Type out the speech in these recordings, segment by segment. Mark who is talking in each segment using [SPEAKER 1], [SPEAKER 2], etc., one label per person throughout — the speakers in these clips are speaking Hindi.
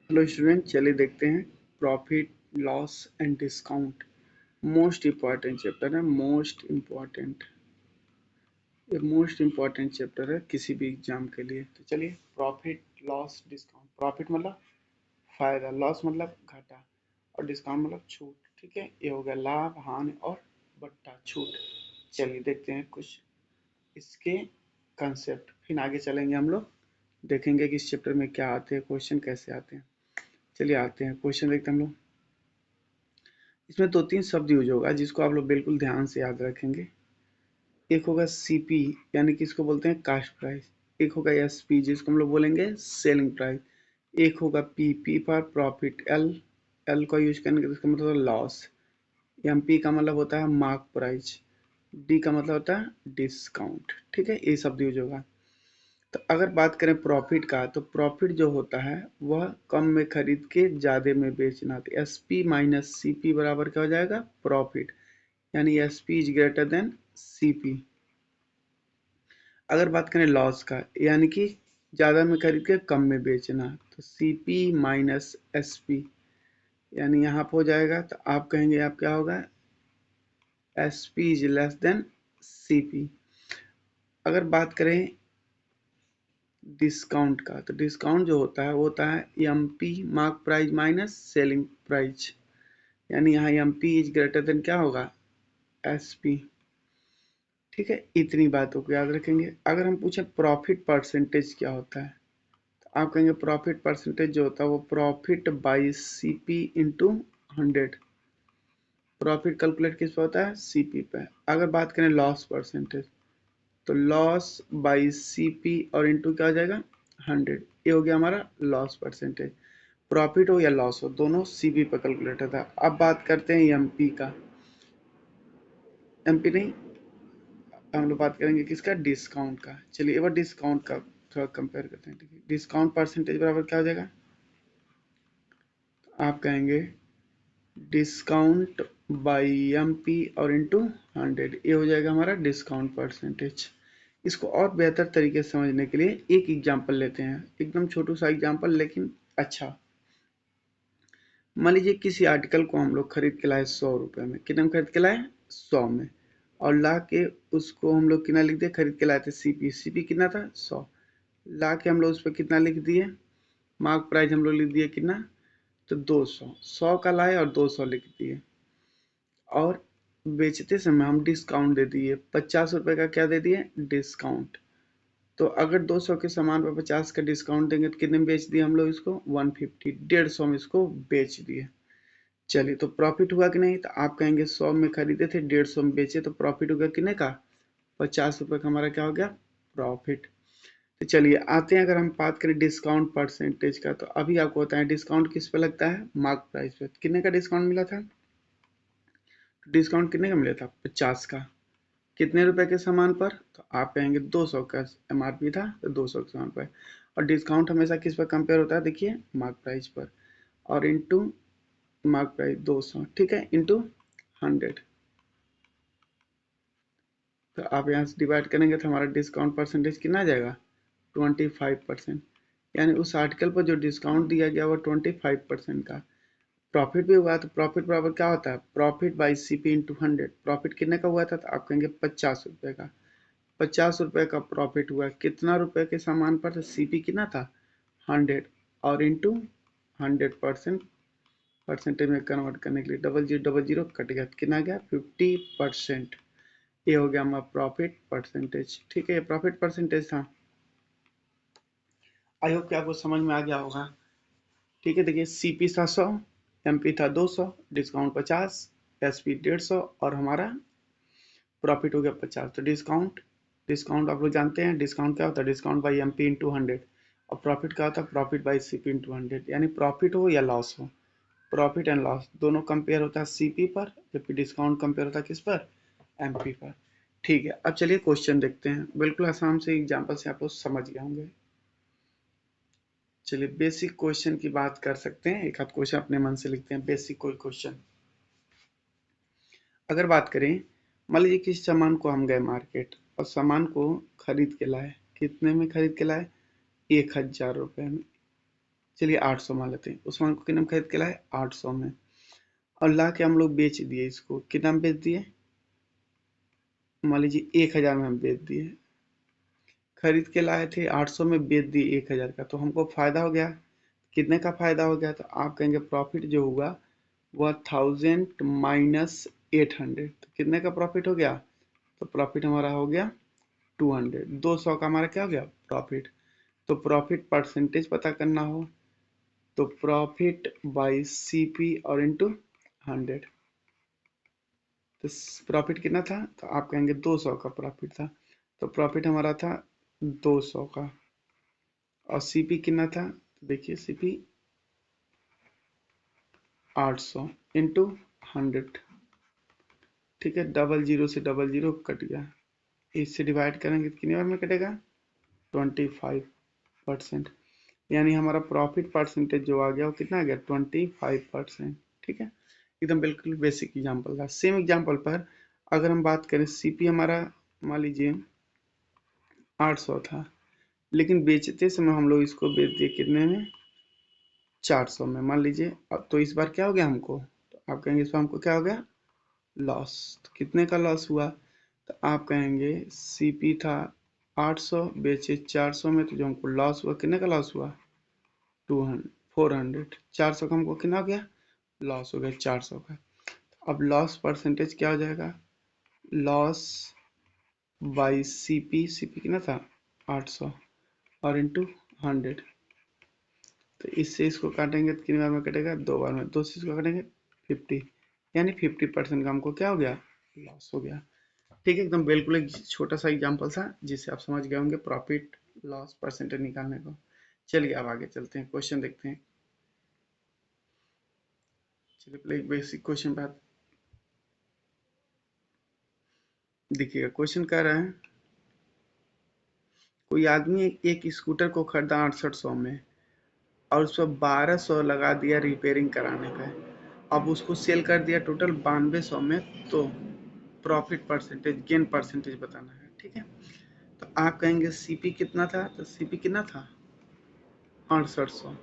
[SPEAKER 1] हेलो स्टूडेंट, चलिए देखते हैं profit loss and discount. Most important chapter है। मोस्ट इम्पॉर्टेंट चैप्टर है किसी भी एग्जाम के लिए। तो चलिए, प्रॉफिट लॉस डिस्काउंट। प्रॉफिट मतलब फायदा, लॉस मतलब घाटा, और डिस्काउंट मतलब छूट। ठीक है, ये हो गया लाभ, हानि और बट्टा, छूट। चलिए देखते हैं कुछ इसके कंसेप्ट, फिर आगे चलेंगे हम लोग, देखेंगे कि इस चैप्टर में क्या आते हैं, क्वेश्चन कैसे आते हैं। चलिए आते हैं, क्वेश्चन देखते हैं हम लोग। इसमें 2-3 शब्द यूज होगा जिसको आप लोग बिल्कुल ध्यान से याद रखेंगे। एक होगा सीपी, यानी कि इसको बोलते हैं कास्ट प्राइस। एक होगा एसपी, जिसको हम लोग बोलेंगे सेलिंग प्राइस। एक होगा पी फॉर प्रॉफिट। एल का यूज करने का इसका मतलब लॉस। एमपी का मतलब होता है मार्क प्राइस। डी का मतलब होता है डिस्काउंट। ठीक है, ये शब्द यूज होगा। तो अगर बात करें प्रॉफिट का, तो प्रॉफिट जो होता है वह कम में खरीद के ज़्यादा में बेचना। तो S P minus C P बराबर क्या हो जाएगा? प्रॉफिट। यानी S P is greater than C P. अगर बात करें लॉस का, यानी कि ज़्यादा में खरीद के कम में बेचना, तो C P minus S P, यानी यहाँ पर हो जाएगा। तो आप कहेंगे आप क्या होगा? S P is less than C P. अगर बात करें डिस्काउंट का, तो डिस्काउंट जो होता है वो होता है M P mark price minus selling price. यानी यहाँ M P is greater than क्या होगा? S P. ठीक है, इतनी बातों को याद रखेंगे। अगर हम पूछें प्रॉफिट परसेंटेज क्या होता है, तो आप कहेंगे प्रॉफिट परसेंटेज जो होता है वो profit by C P into 100। Profit calculate किस पे होता है? सी पी पे। अगर बात करें लॉस परसेंटेज, तो लॉस बाई सी पी और इंटू क्या हो जाएगा? 100। ये हो गया हमारा लॉस परसेंटेज। प्रॉफिट हो या लॉस हो, दोनों सीपी पर कैलकुलेट होता है। अब बात करते हैं एमपी का। एमपी नहीं, हम लोग बात करेंगे किसका? डिस्काउंट का। चलिए एक बार डिस्काउंट का थोड़ा कंपेयर करते हैं। ठीक है, डिस्काउंट परसेंटेज बराबर क्या हो जाएगा? आप कहेंगे डिस्काउंट बाई एमपी और इंटू 100। ये हो जाएगा हमारा डिस्काउंट परसेंटेज। इसको और बेहतर तरीके से समझने के लिए एक एग्जाम्पल लेते हैं, एकदम छोटू सा एग्जाम्पल लेकिन अच्छा। मान लीजिए किसी आर्टिकल को हम लोग खरीद के लाए 100 रुपये में। कितने में खरीद के लाए? 100 में। और ला के उसको हम लोग कितना लिख दिए? खरीद के लाए थे सीपी। सीपी कितना था? 100। ला के हम लोग उस पर कितना लिख दिए? मार्क प्राइस हम लोग लिख दिए कितना? तो 200। 100 का लाए और 200 लिख दिए। और बेचते समय हम डिस्काउंट दे दिए 50 रुपये का। क्या दे दिए? डिस्काउंट। तो अगर 200 के सामान पर 50 का डिस्काउंट देंगे तो कितने में बेच दिए हम लोग इसको? 150। 150 में इसको बेच दिए। चलिए, तो प्रॉफिट हुआ कि नहीं? तो आप कहेंगे 100 में खरीदे थे, 150 में बेचे, तो प्रॉफिट होगा कितने का? 50 रुपये का हमारा क्या हो गया? प्रॉफिट। तो चलिए आते हैं, अगर हम बात करें डिस्काउंट परसेंटेज का, तो अभी आपको बताएं डिस्काउंट किस पे लगता है? मार्क प्राइस पे। कितने का डिस्काउंट मिला था? डिस्काउंट कितने का मिला था? 50 का। कितने रुपए के सामान पर? तो आप कहेंगे 200 का एमआरपी था, तो 200 के सामान पर। और डिस्काउंट हमेशा किस पर कंपेयर होता है? देखिए, मार्क प्राइस पर। और इंटू मार्क प्राइस 200। ठीक है, इंटू 100। तो आप यहाँ से डिवाइड करेंगे तो हमारा डिस्काउंट परसेंटेज कितना आ जाएगा? 25%। यानी उस आर्टिकल पर जो डिस्काउंट दिया गया वो 25% का। प्रॉफिट भी हुआ, तो प्रॉफिट बराबर क्या होता है? Profit by C P into 100। Profit कितने का हुआ था? तो आप कहेंगे 50 रुपये का। 50 रुपये का प्रॉफिट हुआ। कितना रुपए के सामान पर? तो सी पी कितना था? 100। और इंटू 100% परसेंटेज में कन्वर्ट करने के लिए डबल जीरो कट गया, कितना गया? 50%। ये हो गया हमारा प्रॉफिट परसेंटेज। ठीक है, ये प्रॉफिट परसेंटेज था। आई होप कि आपको समझ में आ गया होगा। ठीक है, देखिए सीपी था 100, एमपी था 200, डिस्काउंट 50, एसपी 150 और हमारा प्रॉफिट हो गया 50। तो डिस्काउंट डिस्काउंट आप लोग जानते हैं डिस्काउंट क्या होता है? Discount by MP into 100। और प्रॉफिट क्या होता है? Profit by CP into 100। यानी प्रॉफिट हो या लॉस हो, प्रॉफिट एंड लॉस दोनों कंपेयर होता है सीपी पर, जबकि डिस्काउंट कंपेयर होता है किस पर? एमपी पर। ठीक है, अब चलिए क्वेश्चन देखते हैं। बिल्कुल आसान से एग्जांपल से आप लोग समझ गए होंगे। चलिए बेसिक क्वेश्चन की बात कर सकते हैं, एक आध क्वेश्चन अपने मन से लिखते हैं। बेसिक कोई क्वेश्चन अगर बात करें, मान लीजिए किसी सामान को हम गए मार्केट और सामान को खरीद के लाए। कितने में खरीद के लाए? 1000 रुपये में। चलिए 800 मान लेते हैं। उस मान को कितने में खरीद के लाए? 800 में। और ला के हम लोग बेच दिए इसको। कितना में बेच दिए? मान लीजिए 1000 में हम बेच दिए। खरीद के लाए थे 800 में, बेच दिए 1000 का, तो हमको फायदा हो गया। कितने का फायदा हो गया? तो आप कहेंगे प्रॉफिट जो हुआ वह 1000 माइनस 800, तो कितने का प्रॉफिट हो गया? तो प्रॉफिट हमारा हो गया 200। 200 का हमारा क्या हो गया? प्रॉफिट। तो प्रॉफिट परसेंटेज पता करना हो तो प्रॉफिट बाई सीपी और इंटू 100। तो प्रॉफिट कितना था? तो आप कहेंगे 200 का प्रॉफिट था, तो प्रॉफिट हमारा था 200 का। और सीपी कितना था? देखिए सीपी 800 इंटू 100। ठीक है, डबल जीरो से डबल जीरो कट गया, इससे डिवाइड करेंगे तो कितनी बार में कटेगा? 25%। यानी हमारा प्रॉफिट परसेंटेज जो आ गया वो कितना आ गया? 25%। ठीक है, एकदम बिल्कुल बेसिक एग्जांपल था। सेम एग्जांपल पर अगर हम बात करें, सीपी हमारा मान लीजिए 800 था, लेकिन बेचते समय हम लोग इसको बेच दिए कितने में? 400 में मान लीजिए। अब तो इस बार क्या हो गया हमको? तो आप कहेंगे इस बार हमको क्या हो गया? लॉस। तो कितने का लॉस हुआ? तो आप कहेंगे सीपी था 800, बेचे 400 में, तो जो हमको लॉस हुआ, कितने का लॉस हुआ? 400। 400 का हमको कितना हो गया? लॉस हो गया 400 का। अब लॉस परसेंटेज क्या हो जाएगा? Loss by CP. सीपी कितना था? 800 और इंटू 100। तो इससे इसको काटेंगे तो कितनी बार में कटेगा? 2 बार में। 2 से इसको काटेंगे 50, यानी 50% का हमको क्या हो गया? लॉस हो गया। ठीक है, एकदम बिल्कुल एक छोटा सा एग्जांपल था जिससे आप समझ गए होंगे प्रॉफिट लॉस परसेंटेज निकालने को। चलिए अब आगे चलते हैं, क्वेश्चन देखते हैं। चलिए पहले एक बेसिक क्वेश्चन पे देखिएगा। क्वेश्चन कह रहा है कोई आदमी एक स्कूटर को खरीदा 6800 में और उस पर 1200 लगा दिया रिपेयरिंग कराने पे। अब उसको सेल कर दिया टोटल 9200 में, तो प्रॉफिट परसेंटेज, गेन परसेंटेज बताना है। ठीक है, तो आप कहेंगे सीपी कितना था? तो सीपी कितना था? 6800।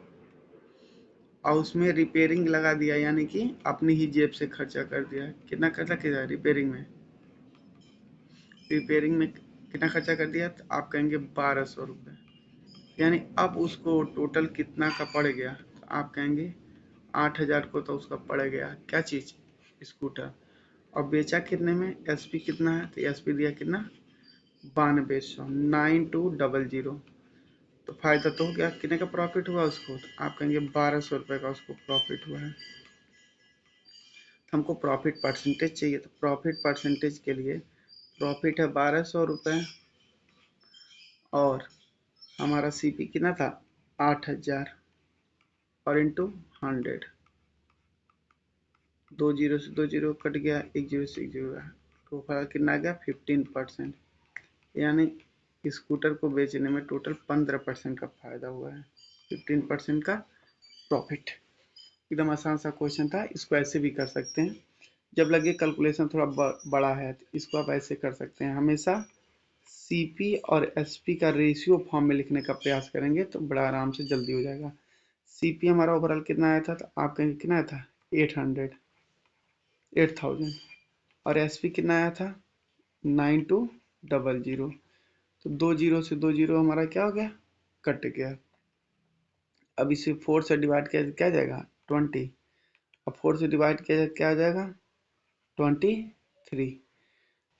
[SPEAKER 1] और उसमें रिपेयरिंग लगा दिया, यानी कि अपनी ही जेब से खर्चा कर दिया। कितना खर्चा किया रिपेयरिंग में? रिपेयरिंग में कितना खर्चा कर दिया? तो आप कहेंगे 1200 रुपये। यानी अब उसको टोटल कितना का पड़ गया? तो आप कहेंगे 8000 को तो उसका पड़ गया क्या चीज़? स्कूटर। और बेचा कितने में? एसपी कितना है? तो एसपी दिया कितना? 9200। 9200। तो फायदा तो हो गया। कितने का प्रॉफिट हुआ उसको? तो आप कहेंगे 1200 रुपये का उसको प्रॉफिट हुआ है। हमको प्रॉफिट परसेंटेज चाहिए, तो प्रॉफिट परसेंटेज के लिए प्रॉफिट है 1200 रुपये और हमारा सीपी कितना था? 8000 और इंटू 100। 2 जीरो से 2 जीरो कट गया, 1 जीरो से 1 जीरो गया, तो फायदा कितना आ गया? 15%। यानी स्कूटर को बेचने में टोटल 15% का फायदा हुआ है, 15% का प्रॉफिट। एकदम आसान सा क्वेश्चन था, इसको ऐसे भी कर सकते हैं। जब लगे कैलकुलेशन थोड़ा बड़ा है तो इसको आप ऐसे कर सकते हैं। हमेशा सीपी और एसपी का रेशियो फॉर्म में लिखने का प्रयास करेंगे तो बड़ा आराम से जल्दी हो जाएगा। सीपी हमारा ओवरऑल कितना आया था? तो आप कहेंगे कितना आया था? 8000। और एसपी कितना आया था? 9200। तो 2 जीरो से 2 जीरो हमारा क्या हो गया? कट गया। अब इसे 4 से डिवाइड किया क्या जाएगा? 20। अब 4 से डिवाइड किया जाए क्या आ जाएगा? 23।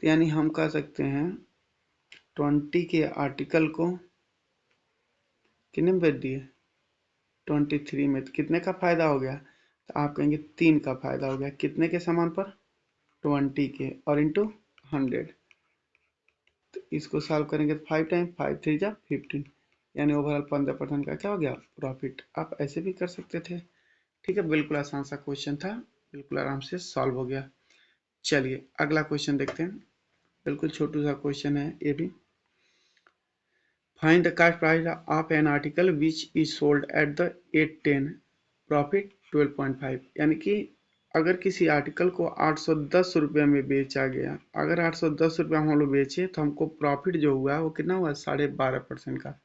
[SPEAKER 1] तो यानी हम कह सकते हैं 20 के आर्टिकल को कितने में बेच दिए? 23 में। तो कितने का फायदा हो गया? तो आप कहेंगे 3 का फायदा हो गया। कितने के सामान पर? 20 के और इंटू 100। तो इसको सॉल्व करेंगे तो 5 टाइम 5 3 जा 15, यानी ओवरऑल 15% का क्या हो गया? प्रॉफिट। आप ऐसे भी कर सकते थे। ठीक है, बिल्कुल आसान सा क्वेश्चन था, बिल्कुल आराम से सॉल्व हो गया। चलिए अगला क्वेश्चन देखते हैं। बिल्कुल छोटू सा क्वेश्चन है ये भी। Find the cost price of an article which is sold at the 810, profit 12.5। यानी कि अगर किसी आर्टिकल को 810 रुपये में बेचा गया, अगर 810 रुपये हम लोग बेचे तो हमको प्रॉफिट जो हुआ वो कितना हुआ? 12.5% का।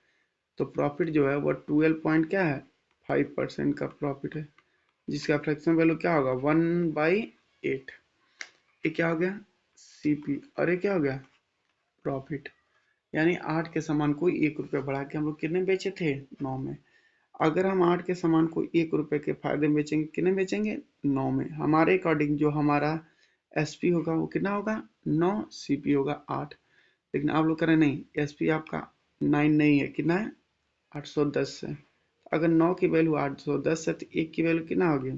[SPEAKER 1] तो प्रॉफिट जो है वो 12 पॉइंट क्या है? 5% का प्रॉफिट है, जिसका फ्रैक्शन वैल्यू क्या होगा 1/8। ये क्या हो गया सीपी, और ये क्या हो गया प्रॉफिट। यानी 8 के सामान को 1 रुपये बढ़ा के हम लोग कितने बेचे थे 9 में। अगर हम 8 के सामान को 1 रुपये के फायदे में बेचेंगे, कितने बेचेंगे 9 में। हमारे अकॉर्डिंग जो हमारा एसपी होगा वो कितना होगा 9, सीपी होगा 8। लेकिन आप लोग कह रहे नहीं, एसपी आपका 9 नहीं है, कितना है 810 है। अगर 9 की वैल्यू 810 है तो 1 की वैल्यू कितना होगी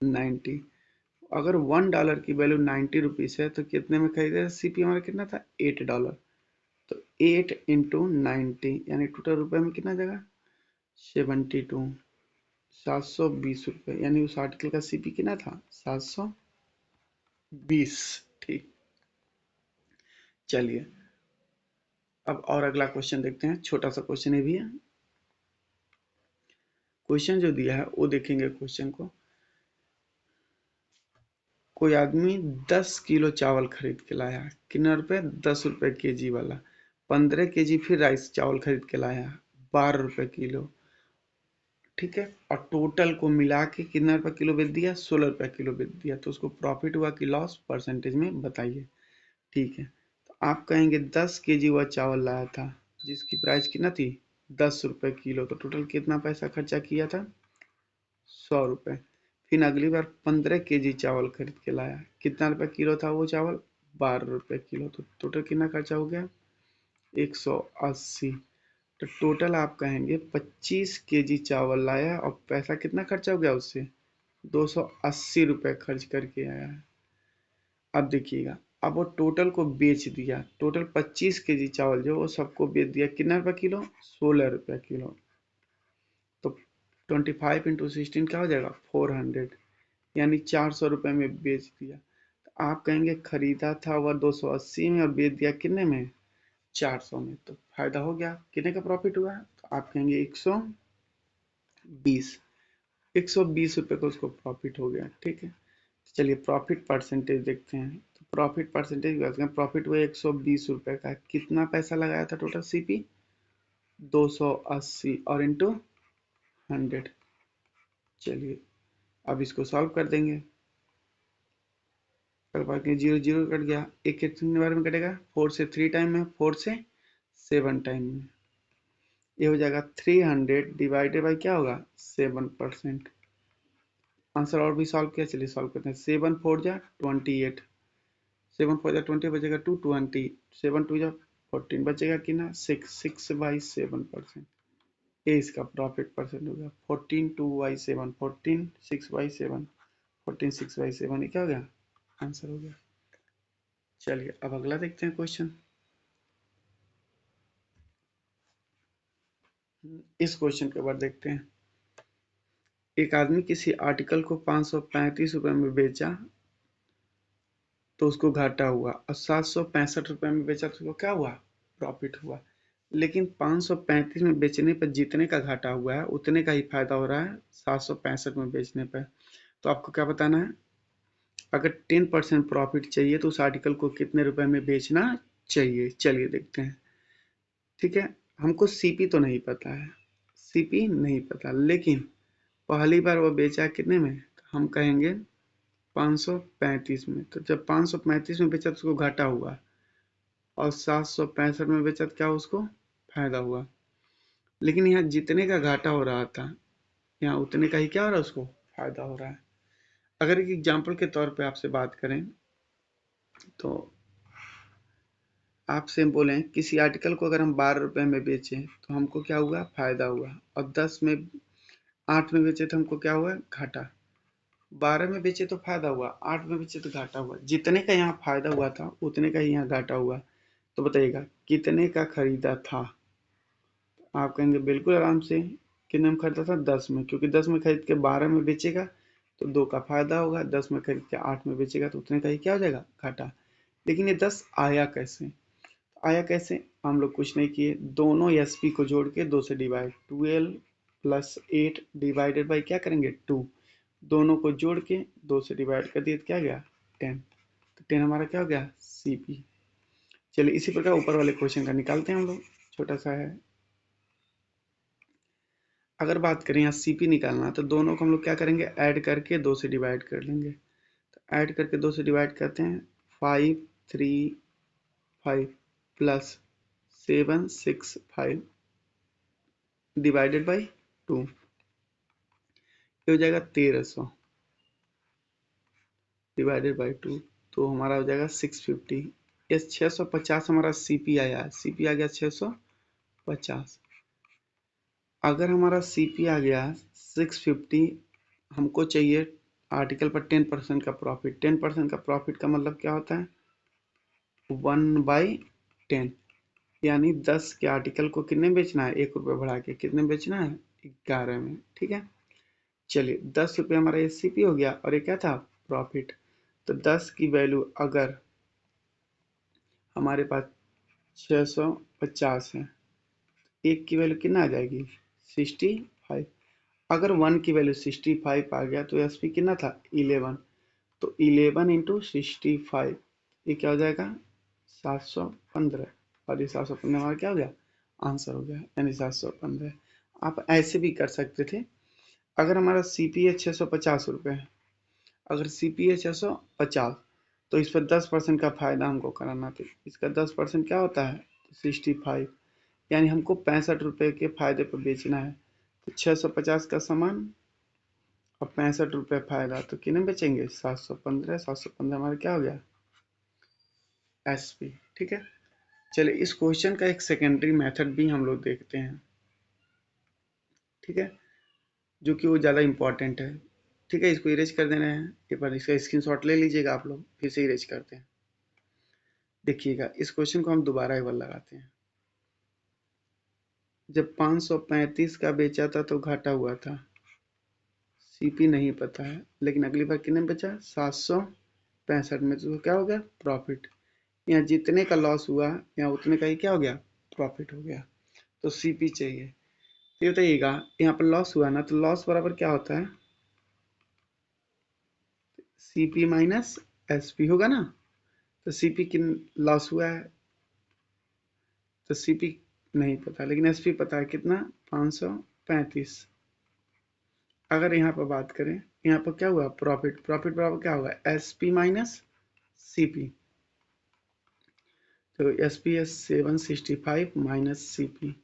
[SPEAKER 1] 90। अगर $1 की वैल्यू 90 रुपीज है तो कितने में खरीदे, सीपी हमारा कितना था $8। तो 8 इंटू 90 यानी टोटल रुपए में कितना जाएगा 72, 720 रुपये। यानी उस आर्टिकल का सीपी कितना था 720। ठीक, चलिए अब और अगला क्वेश्चन देखते हैं, छोटा सा क्वेश्चन ये भी है। क्वेश्चन जो दिया है वो देखेंगे क्वेश्चन को। कोई आदमी 10 किलो चावल खरीद के लाया, कितना रुपए 10 रुपए केजी वाला। 15 केजी फिर राइस चावल खरीद के लाया 12 रुपए किलो, ठीक है। और टोटल को मिला के कितना रुपए किलो बेच दिया 16 रुपए किलो बेच दिया। तो उसको प्रॉफिट हुआ कि लॉस, परसेंटेज में बताइए। ठीक है, तो आप कहेंगे 10 केजी वह चावल लाया था जिसकी प्राइस कितना थी 10 रुपए किलो, तो टोटल कितना पैसा खर्चा किया था 100 रुपए। फिर अगली बार 15 केजी चावल खरीद के लाया, कितना रुपए किलो था वो चावल 12 रुपए किलो, तो टोटल कितना खर्चा हो गया 180। तो टोटल आप कहेंगे 25 केजी चावल लाया और पैसा कितना खर्चा हो गया उससे 280 रुपए खर्च करके आया है। अब देखिएगा, अब वो टोटल को बेच दिया, टोटल 25 केजी चावल जो वो सबको बेच दिया कितना रुपए किलो 16 रुपए किलो। तो 25 इंटू 16 क्या हो जाएगा 400, यानी 400 रुपए में बेच दिया। तो आप कहेंगे खरीदा था वह 280 में और बेच दिया कितने में 400 में, तो फायदा हो गया। कितने का प्रॉफिट हुआ, तो आप कहेंगे 120, 120 रुपए का उसको प्रॉफिट हो गया। ठीक है, तो चलिए प्रॉफिट परसेंटेज देखते हैं। तो प्रॉफिट परसेंटेज प्रॉफिट हुआ 120 रुपए का, कितना पैसा लगाया था टोटल सीपी 280 और इंटू 100। चलिए अब इसको सॉल्व कर देंगे। कर पाएंगे, 0 0 कट गया, एक कितने बार में कटेगा 4 से 3 टाइम में, 4 से 7 टाइम में। ये हो जाएगा 300 डिवाइडेड बाई क्या होगा 7%। आंसर और भी सॉल्व किया, चलिए सॉल्व करते हैं। 7 4 जा 28, 7 4 जा 20 बचेगा 2 20, 7 2 जा 14 बचेगा कितना 6/7%। ये इसका प्रॉफिट परसेंट हो गया 14/2/7, 14 6/7, 14 6/7। ये क्या हो गया आंसर हो गया। चलिए अब अगला देखते हैं क्वेश्चन। इस क्वेश्चन के बाद देखते हैं, एक आदमी किसी आर्टिकल को 535 रुपए में बेचा तो उसको घाटा हुआ, और 765 रुपए में बेचा तो उसको क्या हुआ प्रॉफिट हुआ। लेकिन 535 में बेचने पर जितने का घाटा हुआ है उतने का ही फायदा हो रहा है 765 में बेचने पर। तो आपको क्या बताना है, अगर 10% प्रॉफिट चाहिए तो उस आर्टिकल को कितने रुपए में बेचना चाहिए। चलिए देखते हैं। ठीक है, हमको सीपी तो नहीं पता है, सीपी नहीं पता, लेकिन पहली बार वो बेचा कितने में, हम कहेंगे 535 में। तो जब 535 में बेचा तो उसको घाटा हुआ, और 765 में बेचा तो क्या उसको फायदा हुआ। लेकिन यहाँ जितने का घाटा हो रहा था यहाँ उतने का ही क्या हो रहा है उसको फायदा हो रहा है। अगर एक एग्जाम्पल के तौर पे आपसे बात करें तो आपसे बोलें किसी आर्टिकल को अगर हम 12 रुपए में बेचें तो हमको क्या हुआ फायदा हुआ, और 8 में बेचे तो हमको क्या हुआ घाटा। 12 में बेचे तो फायदा हुआ, 8 में बेचे तो घाटा हुआ। जितने का यहाँ फायदा हुआ था उतने का ही यहाँ घाटा हुआ। तो बताइएगा कितने का खरीदा था। आप कहेंगे बिल्कुल आराम से, कितने में खरीदा था 10 में, क्योंकि 10 में खरीद के 12 में बेचेगा तो 2 का फायदा होगा, 10 में खरीद के 8 में बेचेगा तो उतने का ही क्या हो जाएगा घाटा। लेकिन ये 10 आया कैसे, आया कैसे, हम लोग कुछ नहीं किए, दोनों एसपी को जोड़ के 2 से डिवाइड, 12 प्लस 8 डिवाइडेड बाई क्या करेंगे 2, दोनों को जोड़ के 2 से डिवाइड कर दिए तो क्या गया 10। तो 10 हमारा क्या हो गया सीपी। चलिए इसी प्रकार ऊपर वाले क्वेश्चन का निकालते हैं हम लोग, छोटा सा है। अगर बात करें यहाँ सीपी निकालना, तो दोनों को हम लोग क्या करेंगे, ऐड करके 2 से डिवाइड कर लेंगे। तो ऐड करके 2 से डिवाइड करते हैं, 535 प्लस 765 डिवाइडेड बाई 2, ये हो जाएगा 1300 डिवाइडेड बाई 2, तो हमारा हो जाएगा 650। ये 650 हमारा सीपी आया, सीपी आ गया 650। अगर हमारा सीपी आ गया 650, हमको चाहिए आर्टिकल पर 10% का प्रॉफिट। 10% का प्रॉफिट का मतलब क्या होता है, 1/10, यानी 10 के आर्टिकल को कितने बेचना है, 1 रुपये बढ़ा के कितने बेचना है, 11 में। ठीक है, चलिए 10 रुपये हमारा ये सीपी हो गया, और ये क्या था, प्रॉफिट। तो 10 की वैल्यू अगर हमारे पास 650 है, 1 की वैल्यू कितना आ जाएगी, 65। अगर 1 की वैल्यू 65 आ गया, तो एसपी कितना था, 11। तो 11 इंटू 65, ये क्या हो जाएगा, 715। और ये 715 हमारा क्या हो गया, आंसर हो गया, यानी 715। आप ऐसे भी कर सकते थे, अगर हमारा सीपी है 650 रुपये है, अगर सीपी है 650, तो इस पर 10% का फायदा हमको कराना था। इसका 10% क्या होता है, 65, यानी हमको 65 रुपये के फायदे पर बेचना है। तो 650 का सामान और 65 रुपये फायदा, तो कितने बेचेंगे, 715। 715 हमारा क्या हो गया, एसपी। ठीक है, चलिए इस क्वेश्चन का एक सेकेंडरी मेथड भी हम लोग देखते हैं। ठीक है, जो कि वो ज़्यादा इंपॉर्टेंट है। ठीक है, इसको इरेज कर देना है, एक बार इसका स्क्रीनशॉट ले लीजिएगा आप लोग, फिर से इरेज करते हैं। देखिएगा, इस क्वेश्चन को हम दोबारा एक बार लगाते हैं। जब 535 का बेचा था तो घाटा हुआ था, सीपी नहीं पता है, लेकिन अगली बार कितने में बेचा, 765 में, तो क्या हो गया, प्रॉफिट। यहाँ जितने का लॉस हुआ, यहाँ उतने का ही क्या हो गया, प्रॉफिट हो गया। तो सीपी चाहिए। तो ये बताइएगा, यहाँ पर लॉस हुआ ना, तो लॉस बराबर क्या होता है, सीपी माइनस एसपी होगा ना। तो सीपी किन लॉस हुआ है, तो सीपी नहीं पता, लेकिन एसपी पता है, कितना, 535। अगर यहाँ पर बात करें, यहाँ पर क्या हुआ, प्रॉफिट। प्रॉफिट बराबर क्या होगा, एसपी माइनस सीपी। तो एसपी है 765 माइनस सीपी।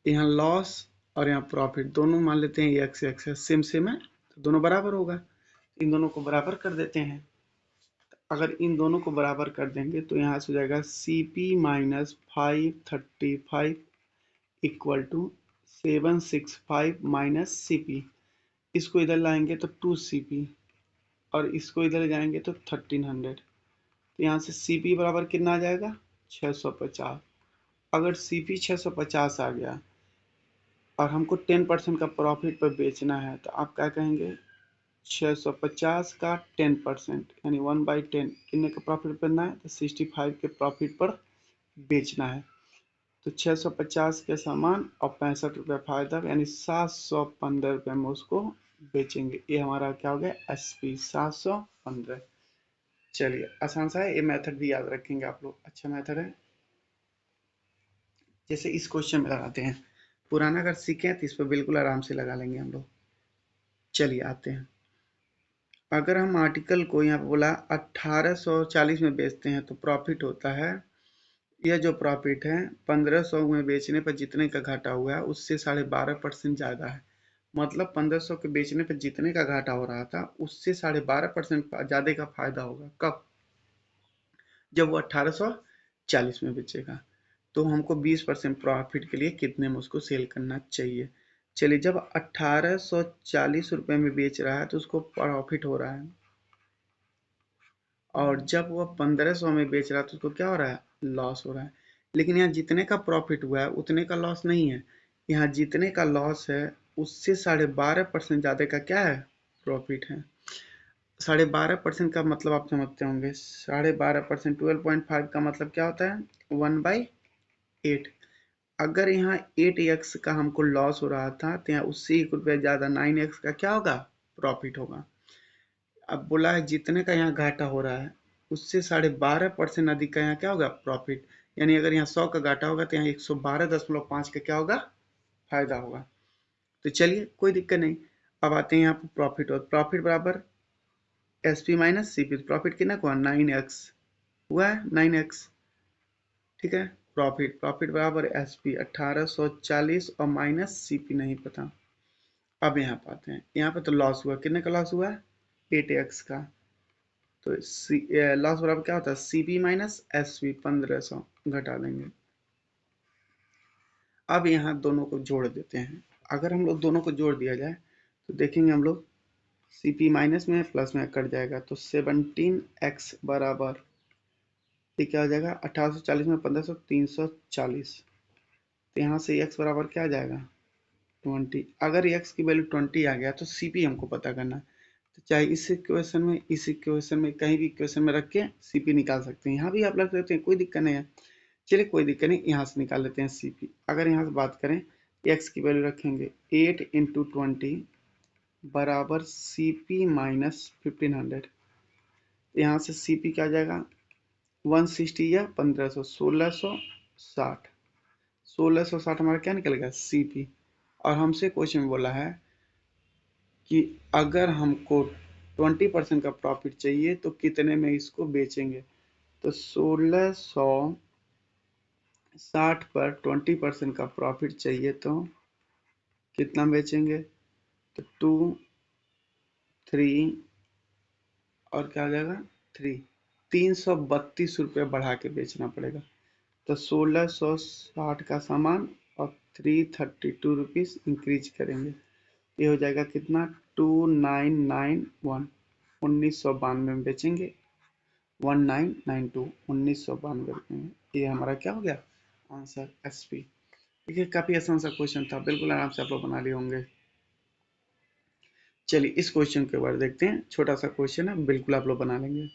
[SPEAKER 1] यहाँ लॉस और यहाँ प्रॉफिट दोनों मान लेते हैं, एक्स एक्स है, सेम सेम है, तो दोनों बराबर होगा। इन दोनों को बराबर कर देते हैं। अगर इन दोनों को बराबर कर देंगे, तो यहाँ से हो जाएगा CP minus 535 equal to 765 minus CP. इसको इधर लाएंगे तो 2 CP, और इसको इधर जाएंगे तो 1300। तो यहाँ से सीपी बराबर कितना आ जाएगा, 650। अगर सीपी 650 आ गया और हमको 10% का प्रॉफिट पर बेचना है, तो आप क्या कहेंगे, 650 का 10%, यानी 1/10 कितने का प्रॉफिट करना है, तो 65 के प्रॉफिट पर बेचना है। तो 650 के सामान और 65 रुपये फायदा, यानी 715 रुपये में उसको बेचेंगे। ये हमारा क्या हो गया, एसपी 715। चलिए आसान सा है, ये मेथड भी याद रखेंगे आप लोग, अच्छा मेथड है। जैसे इस क्वेश्चन में लगाते हैं, पुराना अगर सीखें तो इस पर बिल्कुल आराम से लगा लेंगे हम लोग। चलिए आते हैं, अगर हम आर्टिकल को यहाँ पे बोला 1840 में बेचते हैं, तो प्रॉफिट होता है, यह जो प्रॉफिट है 1500 में बेचने पर जितने का घाटा हुआ है, उससे 12.5% ज़्यादा है। मतलब 1500 के बेचने पर जितने का घाटा हो रहा था, उससे 12.5% ज़्यादा का फायदा होगा। कब, जब वो 1840 में बेचेगा। तो हमको 20% प्रॉफिट के लिए कितने में उसको सेल करना चाहिए। चलिए, जब 1840 रुपये में बेच रहा है, तो उसको प्रॉफिट हो रहा है, और जब वह 1500 में बेच रहा है, तो उसको क्या हो रहा है, लॉस हो रहा है। लेकिन यहाँ जितने का प्रॉफिट हुआ है, उतने का लॉस नहीं है। यहाँ जितने का लॉस है, उससे 12.5% ज़्यादा का क्या है, प्रॉफिट है। 12.5% का मतलब आप समझते होंगे, 12.5%, 12.5 का मतलब क्या होता है, 1/8। अगर यहाँ 8x का हमको लॉस हो रहा था, तो यहाँ उससे 1 रुपया ज़्यादा 9x का क्या होगा, प्रॉफिट होगा। अब बोला है जितने का यहाँ घाटा हो रहा है, उससे 12.5% अधिक का यहाँ क्या होगा, प्रॉफिट। यानी अगर यहाँ 100 का घाटा होगा, तो यहाँ 112.5 का क्या होगा, फायदा होगा। तो चलिए कोई दिक्कत नहीं। अब आते हैं यहाँ पर प्रॉफिट, और प्रॉफिट बराबर S P minus C P. Profit कितना हुआ 9x हुआ है 9x, ठीक है। प्रॉफिट प्रॉफिट बराबर एस पी 1840 और माइनस सी पी नहीं पता। अब यहाँ पे आते हैं, यहाँ पे तो लॉस हुआ, कितने का लॉस हुआ 8x का। तो लॉस बराबर क्या होता है C P minus S P 1500 घटा देंगे। अब यहाँ दोनों को जोड़ देते हैं। अगर हम लोग दोनों को जोड़ दिया जाए तो देखेंगे हम लोग सी पी माइनस में प्लस में कट जाएगा, तो 17x बराबर ये क्या हो जाएगा 1840 में 1500 340। तो यहाँ से x बराबर क्या आ जाएगा 20। अगर x की वैल्यू 20 आ गया तो सी पी हमको पता करना है। तो चाहे इस इक्वेशन में, इस इक्वेशन में, कहीं भी इक्वेशन में रख के सी पी निकाल सकते हैं। यहाँ भी आप रख सकते हैं, कोई दिक्कत नहीं है। चलिए कोई दिक्कत नहीं, यहाँ से निकाल लेते हैं सी पी। अगर यहाँ से बात करें x की वैल्यू रखेंगे 8 इंटू 20 बराबर सी पी माइनस 1500। यहाँ से सी पी क्या आ जाएगा 160 या 1500 1660। 1660 हमारा क्या निकल गया सी पी। और हमसे क्वेश्चन में बोला है कि अगर हमको 20% का प्रॉफिट चाहिए तो कितने में इसको बेचेंगे। तो 1660 पर 20% का प्रॉफिट चाहिए तो कितना बेचेंगे। तो 2 3 और क्या हो जाएगा 3, 332 बढ़ा के बेचना पड़ेगा। तो 1660 का सामान और 332 इंक्रीज करेंगे, ये हो जाएगा कितना 2991। 1992 में बेचेंगे, 1992 1992 रुपये में। ये हमारा क्या हो गया आंसर एस पी। देखिए काफी आसान सा क्वेश्चन था, बिल्कुल आराम से आप लोग बना लिए होंगे। चलिए इस क्वेश्चन के बारे देखते हैं, छोटा सा क्वेश्चन है, बिल्कुल आप लोग बना लेंगे।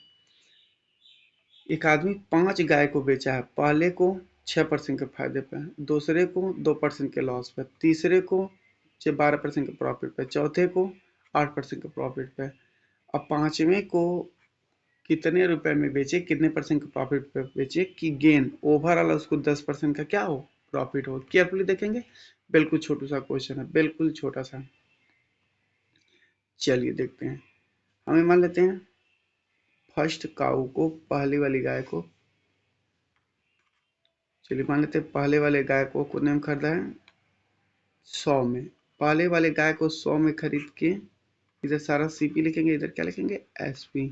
[SPEAKER 1] एक आदमी 5 गाय को बेचा है, पहले को 6% के फायदे पे, दूसरे को 2% के लॉस पे, तीसरे को 12% के प्रॉफिट पे, चौथे को 8% के प्रॉफिट पे। अब पांचवें को कितने रुपए में बेचे, कितने परसेंट के प्रॉफिट पे बेचे कि गेन ओवरऑल उसको 10% का क्या हो प्रॉफिट हो। केयरफुली देखेंगे, बिल्कुल छोटा सा क्वेश्चन है, बिल्कुल छोटा सा। चलिए देखते हैं, हमें मान लेते हैं फर्स्ट काऊ को, पहली वाली गाय को, चलिए मान लेते हैं पहले वाले गाय को कितने में खरीदा है 100 में। पहले वाले गाय को 100 में खरीद के, इधर सारा सीपी लिखेंगे, इधर क्या लिखेंगे एसपी।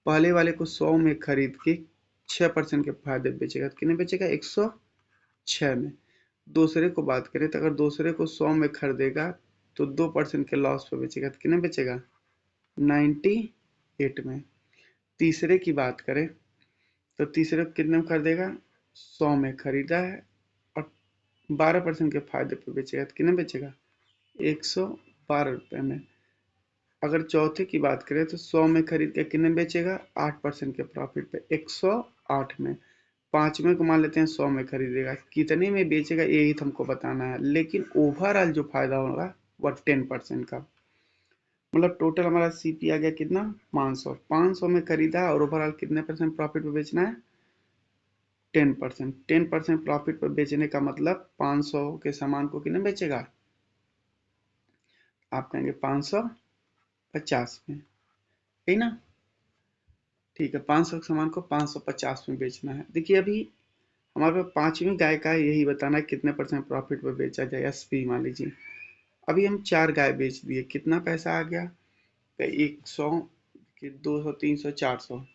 [SPEAKER 1] पहले वाले को 100 में खरीद के 6% के फायदे बेचेगा, कितने बेचेगा 106 में। दूसरे को बात करें तो अगर दूसरे को 100 में खरीदेगा तो 2% के लॉस पे बेचेगा, तो कितने बेचेगा 98 में। तीसरे की बात करें तो तीसरे को कितने में खरीदेगा 100 में खरीदा है और 12% के फायदे पे बेचेगा, तो कितने बेचेगा 112 रुपये में। अगर चौथे की बात करें तो 100 में खरीद के कितने बेचेगा 8% के प्रॉफिट पे 108 में। पांचवें को मान लेते हैं 100 में खरीदेगा, कितने में बेचेगा यही तो हमको बताना है। लेकिन ओवरऑल जो फायदा होगा वह 10% का, मतलब टोटल हमारा सीपी आ गया कितना 500। 500 में खरीदा और ओवरऑल कितने परसेंट प्रॉफिट पे बेचना है 10%। 10% प्रॉफिट पर बेचने का मतलब 500 के सामान को कितने बेचेगा, आप कहेंगे 550 में, है ना। ठीक है, 500 के सामान को 550 में बेचना है। देखिए अभी हमारे पास पांचवी गाय का है, यही बताना है कितने परसेंट प्रॉफिट पर बेचा जाए एसपी मान लीजिए। अभी हम 4 गाय बेच दिए, कितना पैसा आ गया 100 200 300 400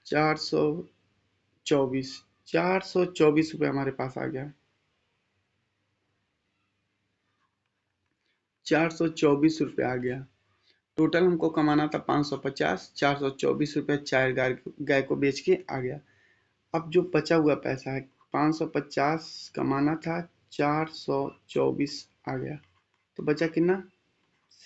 [SPEAKER 1] 424 424 रुपये हमारे पास आ गया। 424 रुपये आ गया। टोटल हमको कमाना था 550, 424 रुपये 4 गाय को बेच के आ गया। अब जो बचा हुआ पैसा है 550 कमाना था, 424 आ गया, तो बचा कितना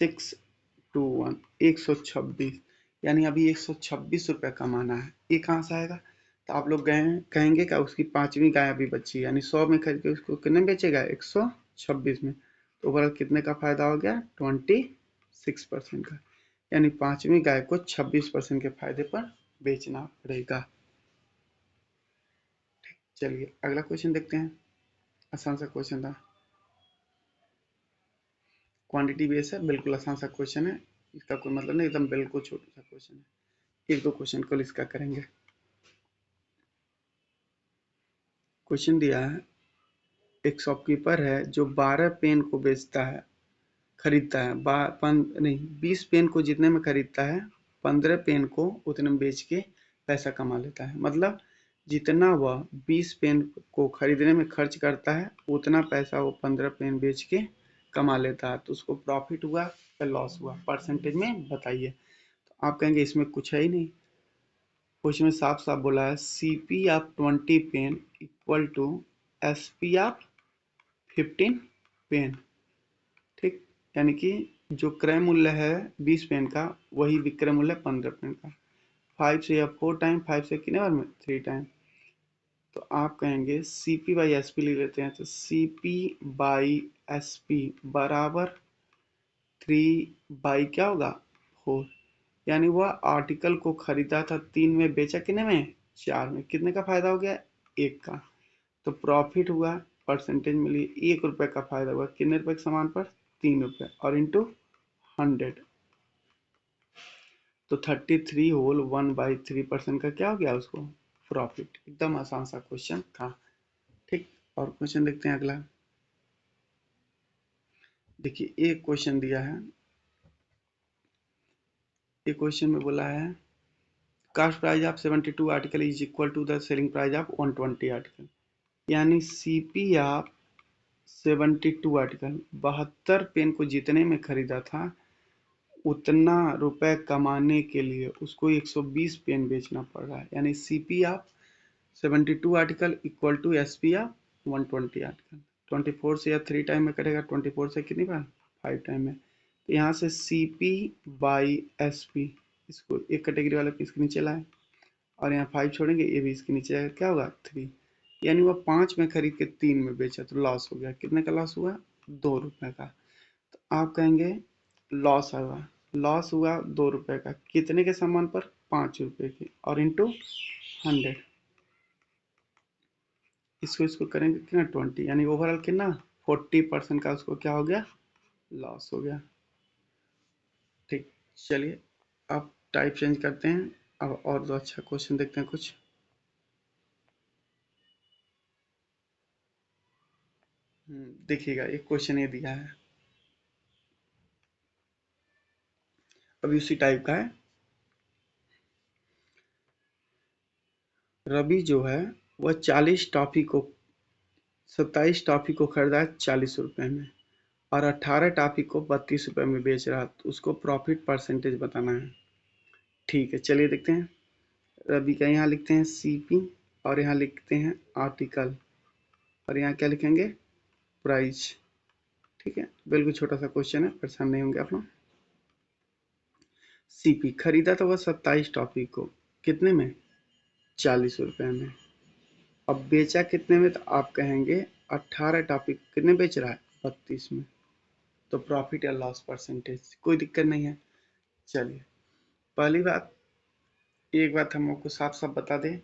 [SPEAKER 1] 621 126। यानी अभी 126 रुपये कमाना है। ये कहाँ से आएगा, तो आप लोग गए कहेंगे कि उसकी पांचवी गाय अभी बची, यानी 100 में खरीद के उसको कितने बेचेगा 126 में। तो ओवरऑल कितने का फायदा हो गया 26% का, यानी पांचवी गाय को 26% के फायदे पर बेचना पड़ेगा। चलिए अगला क्वेश्चन देखते हैं, आसान सा क्वेश्चन था। क्वांटिटी बेस है, बिल्कुल आसान सा क्वेश्चन है, इसका कोई मतलब नहीं, एकदम बिल्कुल छोटा सा क्वेश्चन है। एक दो क्वेश्चन कल इसका करेंगे। क्वेश्चन दिया है, एक शॉपकीपर है जो 12 पेन को बेचता है, खरीदता है, नहीं 20 पेन को जितने में खरीदता है 15 पेन को उतने में बेच के पैसा कमा लेता है। मतलब जितना वह 20 पेन को खरीदने में खर्च करता है उतना पैसा वो 15 पेन बेच के कमा लेता है। तो उसको प्रॉफिट हुआ या लॉस हुआ, परसेंटेज में बताइए। तो आप कहेंगे इसमें कुछ है ही नहीं, क्वेश्चन में साफ साफ बोला है CP of 20 pen equal to SP of 15 pen. ठीक, यानी कि जो क्रय मूल्य है 20 पेन का वही विक्रय मूल्य 15 पेन का। 5 से या 4 टाइम, 5 से कितने बार में 3 टाइम। तो आप कहेंगे सीपी बाई एसपी ले लेते हैं, तो सीपी बाई एसपी बराबर 3 बाई क्या होगा 4। यानी वह आर्टिकल को खरीदा था 3 में, बेचा कितने में 4 में, कितने का फायदा हो गया 1 का। तो प्रॉफिट हुआ, परसेंटेज मिली 1 रुपए का फायदा हुआ, कितने रुपए के सामान पर 3 रुपए, और इंटू 100। तो 33 होल 1/3% का क्या हो गया उसको प्रॉफिट। एकदम आसान सा क्वेश्चन था। ठीक, और क्वेश्चन देखते हैं अगला। देखिए एक क्वेश्चन दिया है, एक क्वेश्चन में बोला है cost price of 72 article is equal to the selling price of 120 article. यानी सीपी ऑफ 72 आर्टिकल 72 पेन को जितने में खरीदा था उतना रुपए कमाने के लिए उसको 120 पेन बेचना पड़ रहा है। यानी CP of 72 article equal to SP of 120 article. 24 से या 3 टाइम में करेगा, 24 से कितनी बार 5 टाइम में। तो यहाँ से सीपी बाई एसपी, इसको एक कैटेगरी वाले पे इसके नीचे लाए और यहाँ 5 छोड़ेंगे, ये भी इसके नीचे आएगा, क्या होगा 3। यानी वह 5 में खरीद के 3 में बेचा तो लॉस हो गया। कितने का लॉस हुआ 2 रुपए का। तो आप कहेंगे लॉस हुआ, लॉस हुआ 2 रुपए का, कितने के सामान पर 5 रुपए के, और इंटू 100। इसको करेंगे कितना 20, यानी ओवरऑल कितना 40% का उसको क्या हो गया लॉस हो गया। ठीक, चलिए अब टाइप चेंज करते हैं। अब और दो अच्छा क्वेश्चन देखते हैं कुछ। देखिएगा एक क्वेश्चन ये दिया है, अभी उसी टाइप का है। रवि जो है वह 40 टॉफी को 27 टॉफी को खरीदा है 40 रुपए में और 18 टॉफी को 32 रुपए में बेच रहा है, तो उसको प्रॉफिट परसेंटेज बताना है। ठीक है, चलिए देखते हैं। रवि का यहाँ लिखते हैं सीपी और यहाँ लिखते हैं आर्टिकल और यहाँ क्या लिखेंगे प्राइस। ठीक है, बिल्कुल छोटा सा क्वेश्चन है, परेशान नहीं होंगे आप लोग। सीपी खरीदा था वह 27 टॉफी को कितने में 40 रुपए में, अब बेचा कितने में, तो आप कहेंगे 18 टॉफी कितने बेच रहा है 32 में। तो प्रॉफिट या लॉस परसेंटेज कोई दिक्कत नहीं है। चलिए पहली बात, एक बात हम आपको साफ साफ बता दें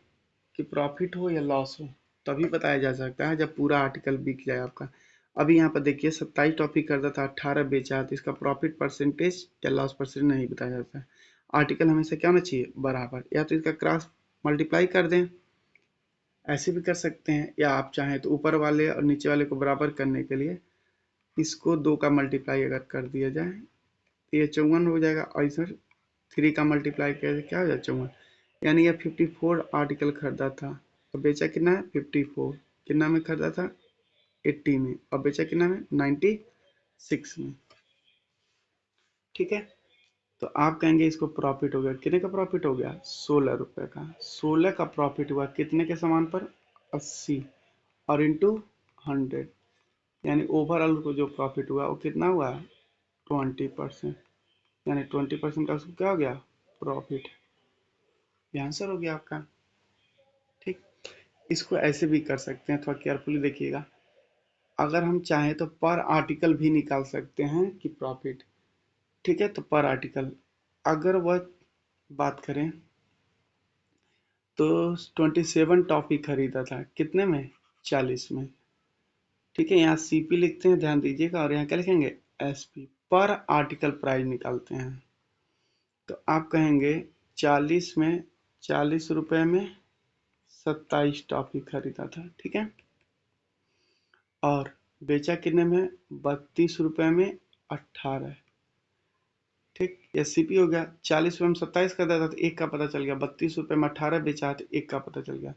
[SPEAKER 1] कि प्रॉफिट हो या लॉस हो तभी बताया जा सकता है जब पूरा आर्टिकल बिक जाए आपका। अभी यहाँ पर देखिए 27 टॉपिक करता था 18 बेचा, तो इसका प्रॉफिट परसेंटेज या लॉस परसेंटेज नहीं बताया जाता है। आर्टिकल हमेशा क्या होना चाहिए बराबर, या तो इसका क्रॉस मल्टीप्लाई कर दें, ऐसे भी कर सकते हैं, या आप चाहें तो ऊपर वाले और नीचे वाले को बराबर करने के लिए इसको 2 का मल्टीप्लाई अगर कर दिया जाए तो ये 54 हो जाएगा, और इसमें 3 का मल्टीप्लाई किया क्या हो जाए 54। यानी ये 54 आर्टिकल खरीदा था और बेचा कितना है 54, कितना में खरीदा था 80 में और बेचा कितना में 96 में। ठीक है, तो आप कहेंगे इसको प्रॉफिट हो गया, कितने का प्रॉफिट हो गया 16 रुपए का। 16 का प्रॉफिट हुआ कितने के सामान पर 80 और इंटू 100, यानी ओवरऑल को जो प्रॉफिट हुआ वो कितना हुआ 20%। यानी 20% का उसको क्या हो गया प्रॉफिट। ये आंसर हो गया आपका। ठीक, इसको ऐसे भी कर सकते हैं, थोड़ा केयरफुली देखिएगा। अगर हम चाहें तो पर आर्टिकल भी निकाल सकते हैं कि प्रॉफिट। ठीक है, तो पर आर्टिकल अगर वह बात करें तो 27 टॉफी खरीदा था कितने में 40 में। ठीक है, यहाँ सीपी लिखते हैं ध्यान दीजिएगा और यहाँ क्या लिखेंगे एसपी। पर आर्टिकल प्राइस निकालते हैं। तो आप कहेंगे 40 में 27 टॉफी खरीदा था, ठीक है, और बेचा कितने में, 32 रुपए में 18, ठीक। ये सीपी हो गया। 40 रुपए में 27 का था तो एक का पता चल गया, 32 रुपए में 18 बेचा है तो एक का पता चल गया।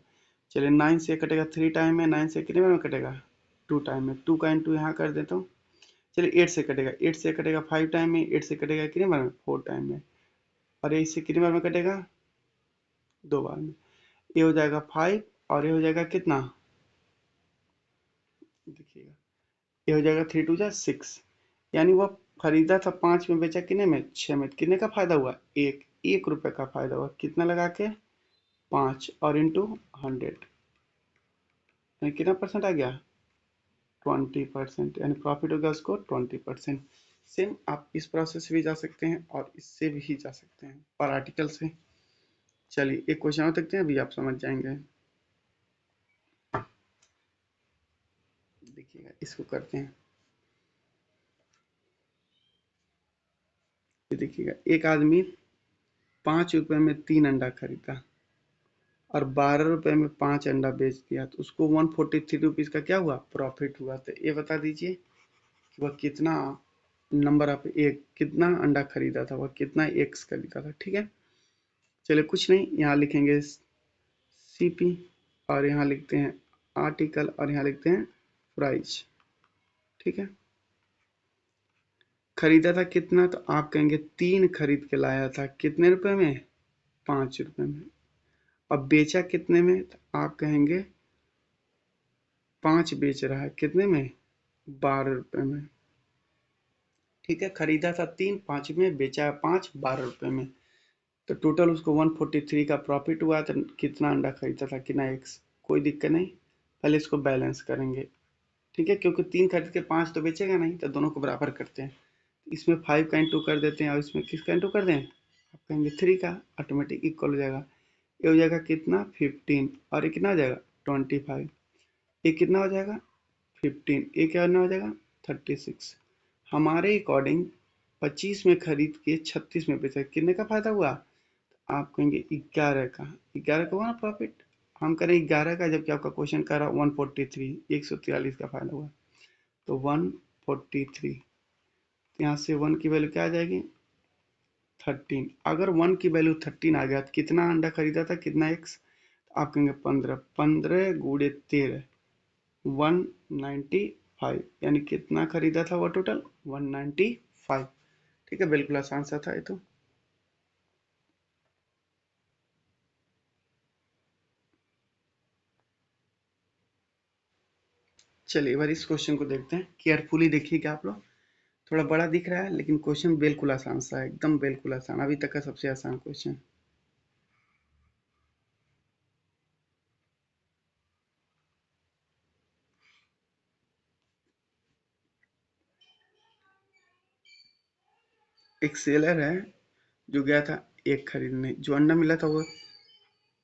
[SPEAKER 1] चलिए 9 से कटेगा 3 टाइम में, 9 से कितने में कटेगा 2 टाइम में, 2 का इंटू यहाँ कर देता हूँ। चलिए 8 से कटेगा, 8 से कटेगा 5 टाइम में, 8 से कटेगा कितने बार में, 4 टाइम में, और इससे कितने बार में कटेगा, 2 बार में। ये हो जाएगा 5 और ये हो जाएगा कितना, देखिएगा, ये हो जाएगा 3 टू जा 6, यानी वह खरीदा था 5 में, बेचा कितने में, 6 में। कितने का फायदा हुआ, 1 रुपए का फायदा हुआ। कितना लगा के, 5 और इंटू 100, यानी कितना परसेंट आ गया, 20%, यानी प्रॉफिट हो गया उसको 20%। सेम आप इस प्रोसेस से भी जा सकते हैं और इससे भी जा सकते हैं, पर आर्टिकल से। चलिए एक क्वेश्चन और देखते हैं, अभी आप समझ जाएंगे। देखिएगा, इसको करते हैं। ये देखिएगा, एक आदमी 5 रुपए में 3 अंडा खरीदा और 12 रुपए में 5 अंडा बेच दिया, तो उसको 143 रुपीज का क्या हुआ, प्रॉफिट हुआ। तो ये बता दीजिए कि वह कितना नंबर ऑफ एक, कितना अंडा खरीदा था, वह कितना एक्स खरीदा था, ठीक है। चलिए कुछ नहीं, यहाँ लिखेंगे सीपी और यहाँ लिखते हैं आर्टिकल और यहाँ लिखते हैं प्राइस, ठीक है। खरीदा था कितना, तो आप कहेंगे 3 खरीद के लाया था, कितने रुपए में, 5 रुपए में। अब बेचा कितने में, तो आप कहेंगे 5 बेच रहा है, कितने में, 12 रुपए में, ठीक है। खरीदा था 3, 5 में, बेचा 5, 12 रुपए में। तो टोटल उसको 143 का प्रॉफिट हुआ। तो कितना अंडा खरीदा था, कितना एक्स, कोई दिक्कत नहीं। पहले इसको बैलेंस करेंगे, ठीक है, क्योंकि 3 खरीद के 5 तो बेचेगा नहीं, तो दोनों को बराबर करते हैं। इसमें 5 का इंटू कर देते हैं और इसमें किसका इंटू कर दें, आप कहेंगे 3 का, ऑटोमेटिक इक्वल हो जाएगा। ये हो जाएगा कितना, 15, और ये कितना हो जाएगा, 25। ये कितना हो जाएगा, 15, ये क्या हो जाएगा, 36। हमारे अकॉर्डिंग 25 में खरीद के 36 में बेचा, कितने का फायदा हुआ, आप कहेंगे 11 का, 11 का हुआ ना प्रॉफिट। हम करें 11 का, जबकि आपका क्वेश्चन कर रहा 143, 143 का फायदा हुआ। तो 143, यहाँ से 1 की वैल्यू क्या आ जाएगी, 13। अगर 1 की वैल्यू 13 आ गया तो कितना अंडा खरीदा था, कितना एक्स, आप कहेंगे 15, 15 गुणे 13, 195, यानी कितना खरीदा था वो टोटल, 195, ठीक है। बिल्कुल आसान सा था ये तो। चलिए एक बार इस क्वेश्चन को देखते हैं, केयरफुली देखिएगा आप लोग। थोड़ा बड़ा दिख रहा है लेकिन क्वेश्चन बिल्कुल आसान सा है, एकदम बिल्कुल आसान, अभी तक का सबसे आसान क्वेश्चन। एक सेलर है जो गया था एक खरीदने, जो अंडा मिला था वो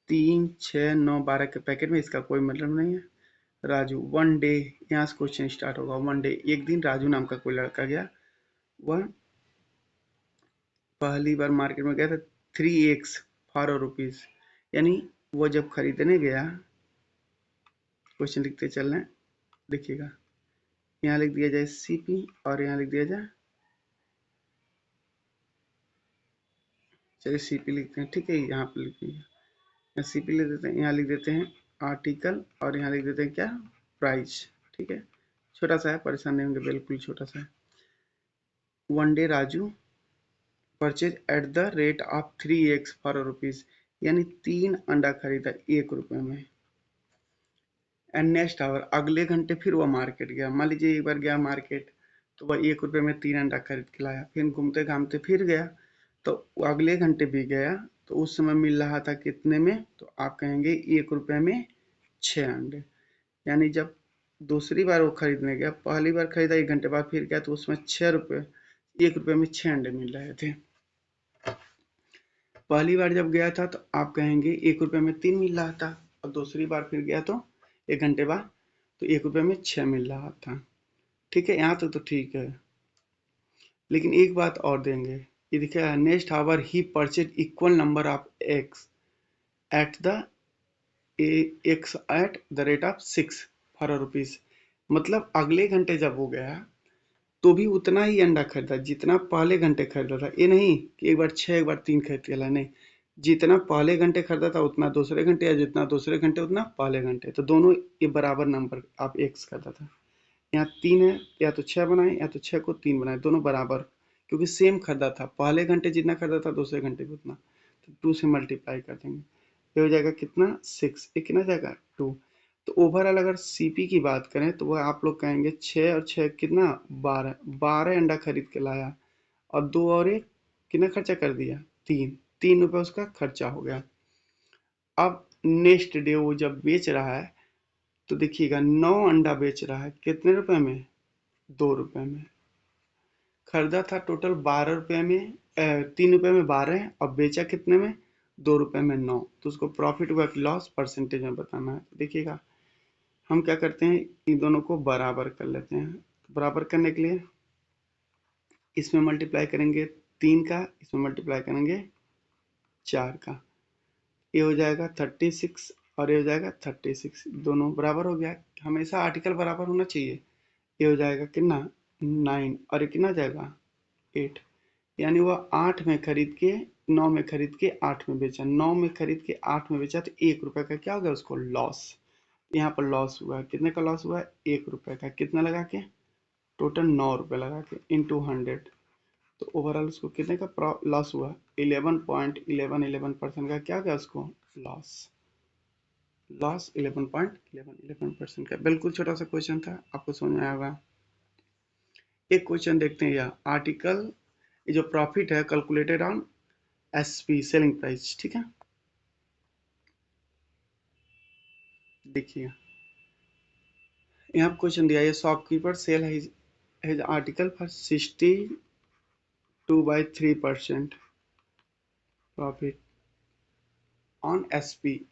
[SPEAKER 1] 3, 6, 9, 12 के पैकेट में, इसका कोई मतलब नहीं है। राजू, वन डे, यहाँ से क्वेश्चन स्टार्ट होगा। वन डे, एक दिन राजू नाम का कोई लड़का गया, वह पहली बार मार्केट में गया था 3x 4 रुपीज, यानी वो जब खरीदने गया, क्वेश्चन लिखते चल रहे हैं, देखिएगा, यहाँ लिख दिया जाए सीपी और यहाँ लिख दिया जाए, चलिए सीपी लिखते हैं, ठीक है, यहाँ पे लिख दिया, सीपी लिख देते हैं, यहाँ लिख देते हैं आर्टिकल और यहाँ लिख देते हैं क्या, प्राइस, ठीक है। छोटा सा है, परेशान नहीं होंगे, बिल्कुल छोटा सा है। One day Raju purchase eight the rate of 3x 4 rupees, यानी 3 अंडा खरीदा 1 रुपए में। एंड नेक्स्ट आवर, अगले घंटे फिर वह मार्केट गया। मान लीजिए एक बार गया मार्केट, तो वह 1 रुपए में 3 अंडा खरीद के लाया, फिर घूमते घामते फिर गया, तो अगले घंटे भी गया, तो उस समय मिल रहा था कितने में, तो आप कहेंगे 1 रुपए में 6 अंडे। यानी जब दूसरी बार वो खरीदने गया, पहली बार खरीदा 1 घंटे बाद फिर गया, तो उसमें 6 रुपए, 1 रुपए में 6 अंडे मिल रहे थे। पहली बार जब गया था तो आप कहेंगे 1 रुपए में 3 मिल रहा था, और दूसरी बार फिर गया तो 1 घंटे बाद तो 1 रुपए में 6 मिल रहा था, ठीक है। यहाँ तो ठीक है। लेकिन एक बात और देंगे, ये देखिए नेक्स्ट हावर ही purchase equal number of X at the X at the rate of 6 for rupees. मतलब अगले घंटे जब हो गया तो भी उतना ही अंडा खरीदा जितना पहले घंटे खरीदा था। ये नहीं कि एक बार 6 एक बार 3 खरीद के ला, नहीं, जितना पहले घंटे खरीदा था उतना दूसरे घंटे, या जितना दूसरे घंटे उतना पहले घंटे, तो दोनों ये बराबर नंबर आप एक्स खरीदा था। यहाँ 3 है, या तो 6 बनाए या तो 6 को 3 बनाए, दोनों बराबर, क्योंकि सेम खरीदा था, पहले घंटे जितना खरीदा था दूसरे घंटे भी उतना, तो 2 से मल्टीप्लाई कर देंगे। ये हो जाएगा कितना 6, ये कितना जाएगा 2। तो ओवरऑल अगर सीपी की बात करें तो वह आप लोग कहेंगे 6 और 6 कितना 12, 12 अंडा खरीद के लाया, और 2 और 1 कितना खर्चा कर दिया 3, 3 रुपये उसका खर्चा हो गया। अब नेक्स्ट डे वो जब बेच रहा है तो देखिएगा 9 अंडा बेच रहा है, कितने रुपए में 2 रुपए में। खरीदा था टोटल 12 रुपए में, 3 रुपए में 12, और बेचा कितने में 2 रुपए में 9। तो उसको प्रॉफिट हुआ कि लॉस परसेंटेज में बताना है। तो देखिएगा हम क्या करते हैं, इन दोनों को बराबर कर लेते हैं। तो बराबर करने के लिए इसमें मल्टीप्लाई करेंगे 3 का, इसमें मल्टीप्लाई करेंगे 4 का, ये हो जाएगा 36 और ये हो जाएगा 36, दोनों बराबर हो गया। हमेशा आर्टिकल बराबर होना चाहिए। ये हो जाएगा कितना 9, और ये कितना जाएगा 8, यानी वह 8 में खरीद के 9 में खरीद के 8 में बेचा, 9 में खरीद के 8 में बेचा, तो 1 रुपए का क्या हो गया उसको लॉस। यहाँ पर लॉस हुआ, कितने का लॉस हुआ 1 रुपए का, कितना लगा के टोटल 9 रुपए लगा के इंटू 100। तो ओवरऑल उसको कितने का लॉस हुआ 11.11% का, क्या गया उसको लॉस। लॉस 11.11% का। बिल्कुल छोटा सा क्वेश्चन था, आपको समझ में आया होगा। एक क्वेश्चन देखते हैं, यह आर्टिकल, ये जो प्रॉफिट है calculated on SP selling price, ठीक है। देखिए यहाँ क्वेश्चन दिया है, shopkeeper sell his article for 62/3% profit on SP.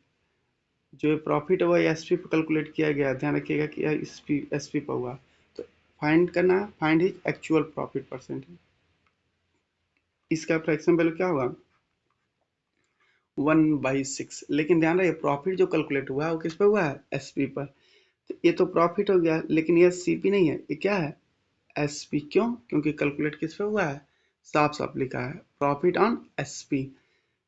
[SPEAKER 1] जो प्रॉफिट है वो एसपी पर कैलकुलेट किया गया, ध्यान रखिएगा कि यह एसपी पर हुआ। तो फाइंड करना, find his actual profit percentage. इसका फ्रैक्शन वैल्यू क्या होगा 1/6। लेकिन ध्यान रहे प्रॉफिट जो कैलकुलेट हुआ है वो किस पे हुआ है एसपी पर। तो ये तो प्रॉफिट हो गया, लेकिन ये सीपी नहीं है, ये क्या है एसपी। क्यों, क्योंकि कैलकुलेट किस पे हुआ है, साफ साफ लिखा है प्रॉफिट ऑन एसपी।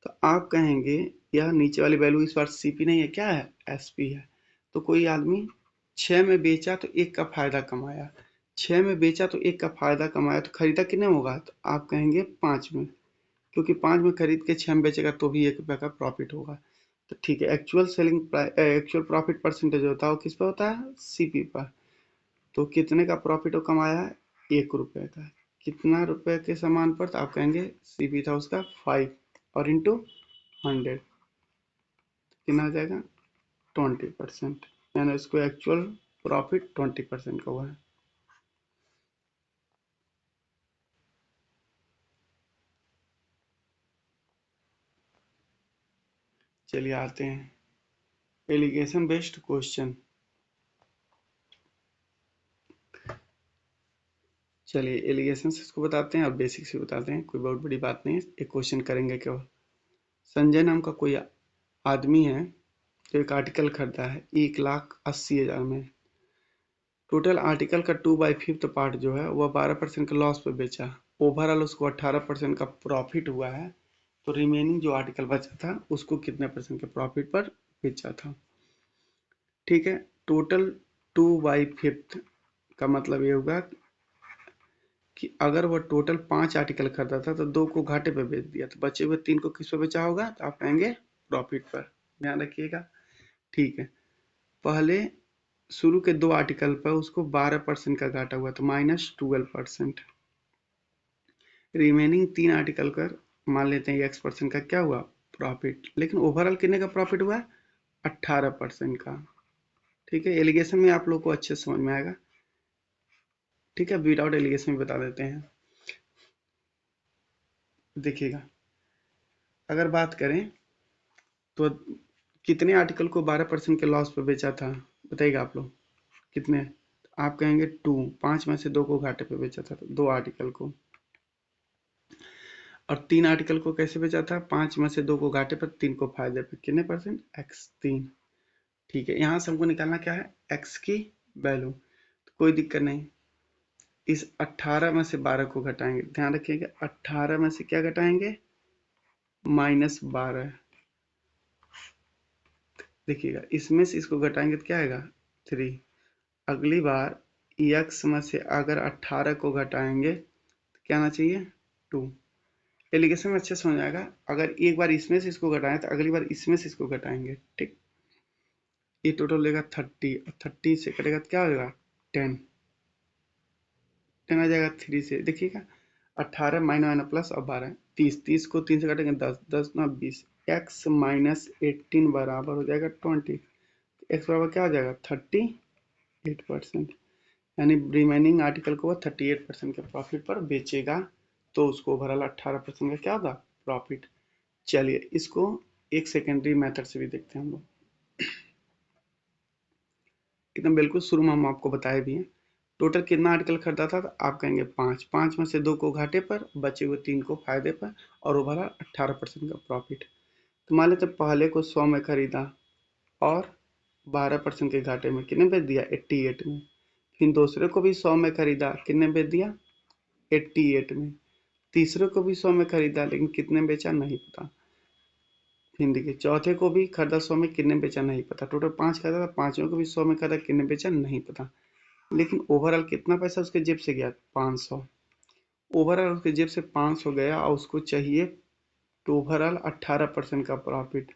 [SPEAKER 1] तो आप कहेंगे यह नीचे वाली वैल्यू इस बार सीपी नहीं है, क्या है एसपी है। तो कोई आदमी 6 में बेचा तो 1 का फायदा कमाया, 6 में बेचा तो 1 का फायदा कमाया, तो खरीदा कितने में होगा, तो आप कहेंगे 5 में, क्योंकि 5 में खरीद के 6 में बेचेगा तो भी 1 रुपये का प्रॉफिट होगा। तो ठीक है, एक्चुअल प्रॉफिट परसेंटेज होता है वो किस पे होता है सीपी पर। तो कितने का प्रॉफिट वो कमाया है 1 रुपये का, कितना रुपए के सामान पर, तो आप कहेंगे सीपी था उसका 5 और इंटू 100 कितना आ जाएगा 20%, यानी उसको एक्चुअल प्रॉफिट 20% का हुआ है। चलिए आते हैं एलिगेशन बेस्ड क्वेश्चन। चलिए एलिगेशन से इसको बताते हैं और बेसिक से बताते हैं, कोई बहुत बड़ी बात नहीं है, एक क्वेश्चन करेंगे केवल। संजय नाम का कोई आदमी है जो एक आर्टिकल खरीदा है 1,80,000 में। टोटल आर्टिकल का 2/5 पार्ट जो है वह 12% का लॉस पे बेचा, ओवरऑल उसको 18% का प्रॉफिट हुआ है। तो रिमेनिंग जो आर्टिकल बचा था उसको कितने परसेंट के प्रॉफिट पर बेचा था। ठीक है, टोटल 2/5 का मतलब ये होगा कि अगर वह टोटल 5 आर्टिकल खरीदा था तो 2 को घाटे पे बेच दिया, तो बचे हुए 3 को किस पे बेचा होगा, तो आप कहेंगे प्रॉफिट पर, ध्यान रखिएगा। ठीक है, पहले शुरू के 2 आर्टिकल पर उसको 12% का घाटा हुआ, तो -12%। रिमेनिंग 3 आर्टिकल कर मान लेते हैं x% का क्या हुआ प्रॉफिट, लेकिन ओवरऑल कितने का प्रॉफिट हुआ 18% का। ठीक है, एलिगेशन में आप लोग को अच्छे से समझ में आएगा। ठीक है, विदाउट एलिगेशन बता देते हैं। देखिएगा अगर बात करें तो कितने आर्टिकल को 12% के लॉस पे बेचा था, बताइएगा आप लोग कितने। आप कहेंगे 2, 5 में से 2 को घाटे पे बेचा था, तो 2 आर्टिकल को। और 3 आर्टिकल को कैसे बेचा था? 5 में से 2 को घाटे पर, 3 को फायदे पर। कितने परसेंट? x 3। ठीक है, यहाँ से हमको निकालना क्या है? x की वैल्यू। तो कोई दिक्कत नहीं, इस 18 में से 12 को घटाएंगे। ध्यान रखिएगा 18 में से क्या घटाएंगे? -12। देखिएगा इसमें से इसको घटाएंगे तो क्या आएगा? 3। अगली बार x में से अगर 18 को घटाएंगे तो क्या आना चाहिए? 2। एलिगेशन में अच्छे से समझ आएगा। अगर एक बार इसमें से इसको घटाएं तो अगली बार इसमें से इसको घटाएंगे। ठीक, ये टोटल लेगा 30 और 30 से कटेगा तो क्या होगा? 10। 10 आ जाएगा 3 से। देखिएगा 18 माइनस प्लस और 12 30। 30 को 3 से काटेंगे 10, 10 ना 20। x माइनस 18 बराबर हो जाएगा 20। x बराबर क्या हो जाएगा? 38%। यानी रिमेनिंग आर्टिकल को वो 38% के प्रॉफिट पर बेचेगा, तो उसको ओवरऑल 18% का क्या होगा? प्रॉफिट। चलिए इसको एक सेकेंडरी मेथड से भी देखते हैं हम लोग। एकदम बिल्कुल शुरू में हम आपको बताए भी हैं। टोटल कितना आर्टिकल खरीदा था? तो आप कहेंगे 5। 5 में से 2 को घाटे पर, बचे हुए 3 को फायदे पर, और ओवरऑल 18% का प्रॉफिट। तो मान लेते पहले को 100 में खरीदा और 12% के घाटे में, कितने बेच दिया? 88 में। फिर दूसरे को भी 100 में खरीदा, कितने बेच दिया? 88 में। तीसरे को भी 100 में खरीदा, लेकिन कितने बेचा नहीं पता। फिर देखिए चौथे को भी खरीदा 100 में, कितने बेचा नहीं पता। टोटल 5 खरीदा था, पांचों को भी 100 में खरीदा, कितने बेचा नहीं पता। लेकिन ओवरऑल कितना पैसा उसके जेब से गया? 500। ओवरऑल उसके जेब से 500 गया और उसको चाहिए तो ओवरऑल 18% का प्रॉफिट।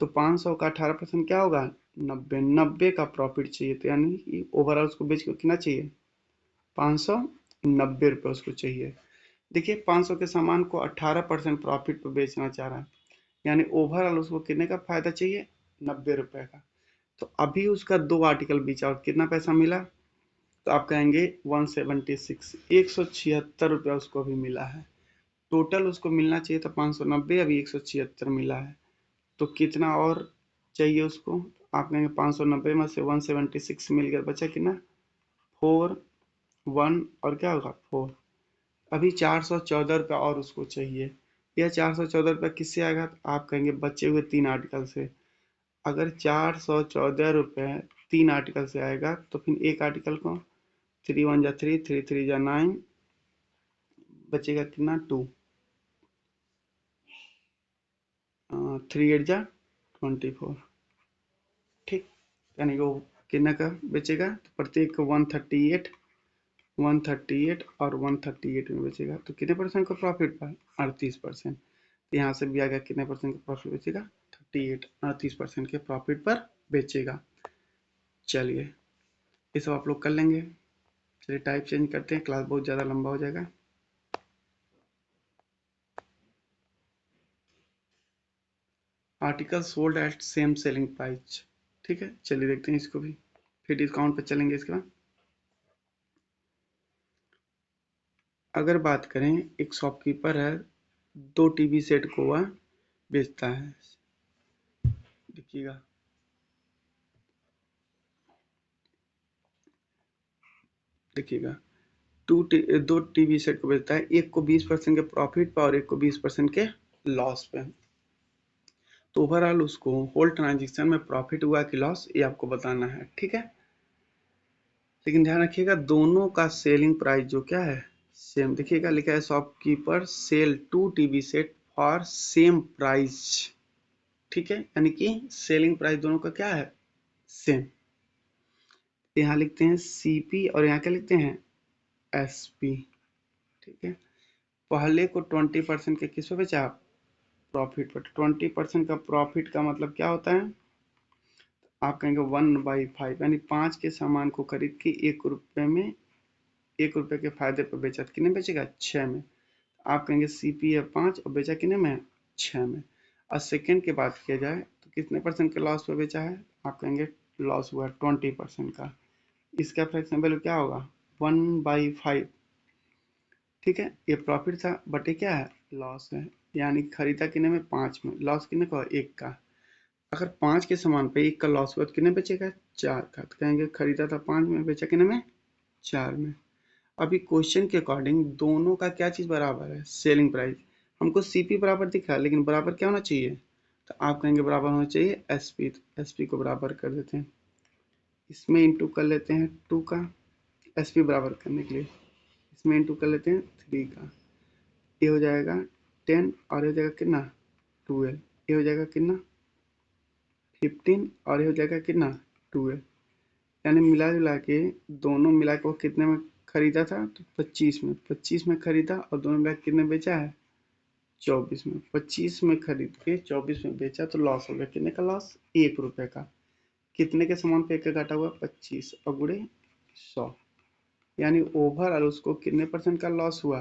[SPEAKER 1] तो 500 का 18% क्या होगा? 90। 90 का प्रॉफिट चाहिए, तो यानी कि ओवरऑल उसको बेच के कितना चाहिए? 590 रुपये उसको चाहिए। देखिए 500 के सामान को 18% प्रॉफिट पर बेचना चाह रहा है, यानी ओवरऑल उसको कितने का फायदा चाहिए? 90 रुपए का। तो अभी उसका 2 आर्टिकल बेचा और कितना पैसा मिला? तो आप कहेंगे 176, 176 रुपया उसको अभी मिला है। टोटल उसको मिलना चाहिए था 590, अभी 176 मिला है। तो कितना और चाहिए उसको? आप कहेंगे 590 में से 176 मिल गया, बचा कितना? 4, 1 और क्या होगा? 4। अभी 414 रुपया और उसको चाहिए। यह 414 रुपया किससे आएगा? तो आप कहेंगे बचे हुए 3 आर्टिकल से। अगर 414 रुपये 3 आर्टिकल से आएगा तो फिर एक आर्टिकल को 3 1 जा 3, 3 3 जा 9, बचेगा कितना? 2, 3 8 जा 24। ठीक, यानी कि वो कितना का बेचेगा? तो प्रत्येक को 138, 138 और 138 में बेचेगा, तो कितने परसेंट का प्रॉफिट पाए? 38%। यहाँ से भी आगे कितने परसेंट का प्रॉफिट बेचेगा? 38, 38% के प्रॉफिट पर बेचेगा। चलिए ये सब आप लोग कर लेंगे। चलिए टाइप चेंज करते हैं, क्लास बहुत ज़्यादा लंबा हो जाएगा। Article sold at same selling price. ठीक है, चलिए देखते हैं इसको भी, फिर डिस्काउंट पे चलेंगे इसके बाद। अगर बात करें, एक शॉपकीपर है, 2 टीवी सेट को वह बेचता है। देखिएगा देखिएगा 2 टीवी सेट को बेचता है, एक को 20% के प्रॉफिट पर और एक को 20% के लॉस पे। तो ओवरऑल उसको होल ट्रांजेक्शन में प्रॉफिट हुआ कि लॉस, ये आपको बताना है। ठीक है, लेकिन ध्यान रखिएगा दोनों का सेलिंग प्राइस जो क्या है? सेम। देखिएगा लिखा है shopkeeper sell 2 TV set for same price. ठीक है, यानी कि सेलिंग प्राइस दोनों का क्या है? सेम। यहाँ लिखते हैं सीपी और यहाँ क्या लिखते हैं? एसपी। ठीक है, पहले को 20% के किस पे बेचा? प्रॉफिट पर। 20% का प्रॉफिट का मतलब क्या होता है? आप कहेंगे 1/5, यानी 5 के सामान को खरीद के 1 रुपये में, 1 रुपये के फायदे पर बेचा, तो कितने बेचेगा? 6 में। आप कहेंगे सीपी है 5 और बेचा कितने में? 6 में। और सेकेंड की बात किया जाए तो कितने परसेंट के लॉस पे बेचा है? आप कहेंगे लॉस हुआ 20% का। इसका फ्रैक्शन वैल्यू क्या होगा? 1/5। ठीक है, ये प्रॉफिट था बट ये क्या है? लॉस है। यानी खरीदा कितने में? 5 में। लॉस कितने का? 1 का। अगर 5 के सामान पे 1 का लॉस हुआ तो कितने बचेगा? 4 का। तो कहेंगे खरीदा था 5 में, बेचा कितने में? 4 में। अभी क्वेश्चन के अकॉर्डिंग दोनों का क्या चीज बराबर है? Selling price. हमको सीपी बराबर दिख रहा है, लेकिन बराबर क्या होना चाहिए, तो आप कहेंगे बराबर होना चाहिए एसपी। तो एसपी को बराबर कर देते हैं, इसमें इंटू कर लेते हैं 2 का, एसपी बराबर करने के लिए इसमें इंटू कर लेते हैं 3 का। ये हो जाएगा 10 और ये हो जाएगा कितना 12, ये हो जाएगा कितना 15 और ये हो जाएगा कितना 12। यानी मिला जुला के दोनों मिला के वो कितने में खरीदा था, तो 25 में खरीदा, और दोनों मिला के कितने बेचा है 24 में। 25 में खरीद के 24 में बेचा तो लॉस हो गया, कितने का लॉस 1 रुपए का। कितने के सामान पे 1 का घाटा हुआ 25 और गुणे 100, यानी ओवरऑल उसको कितने परसेंट का लॉस हुआ,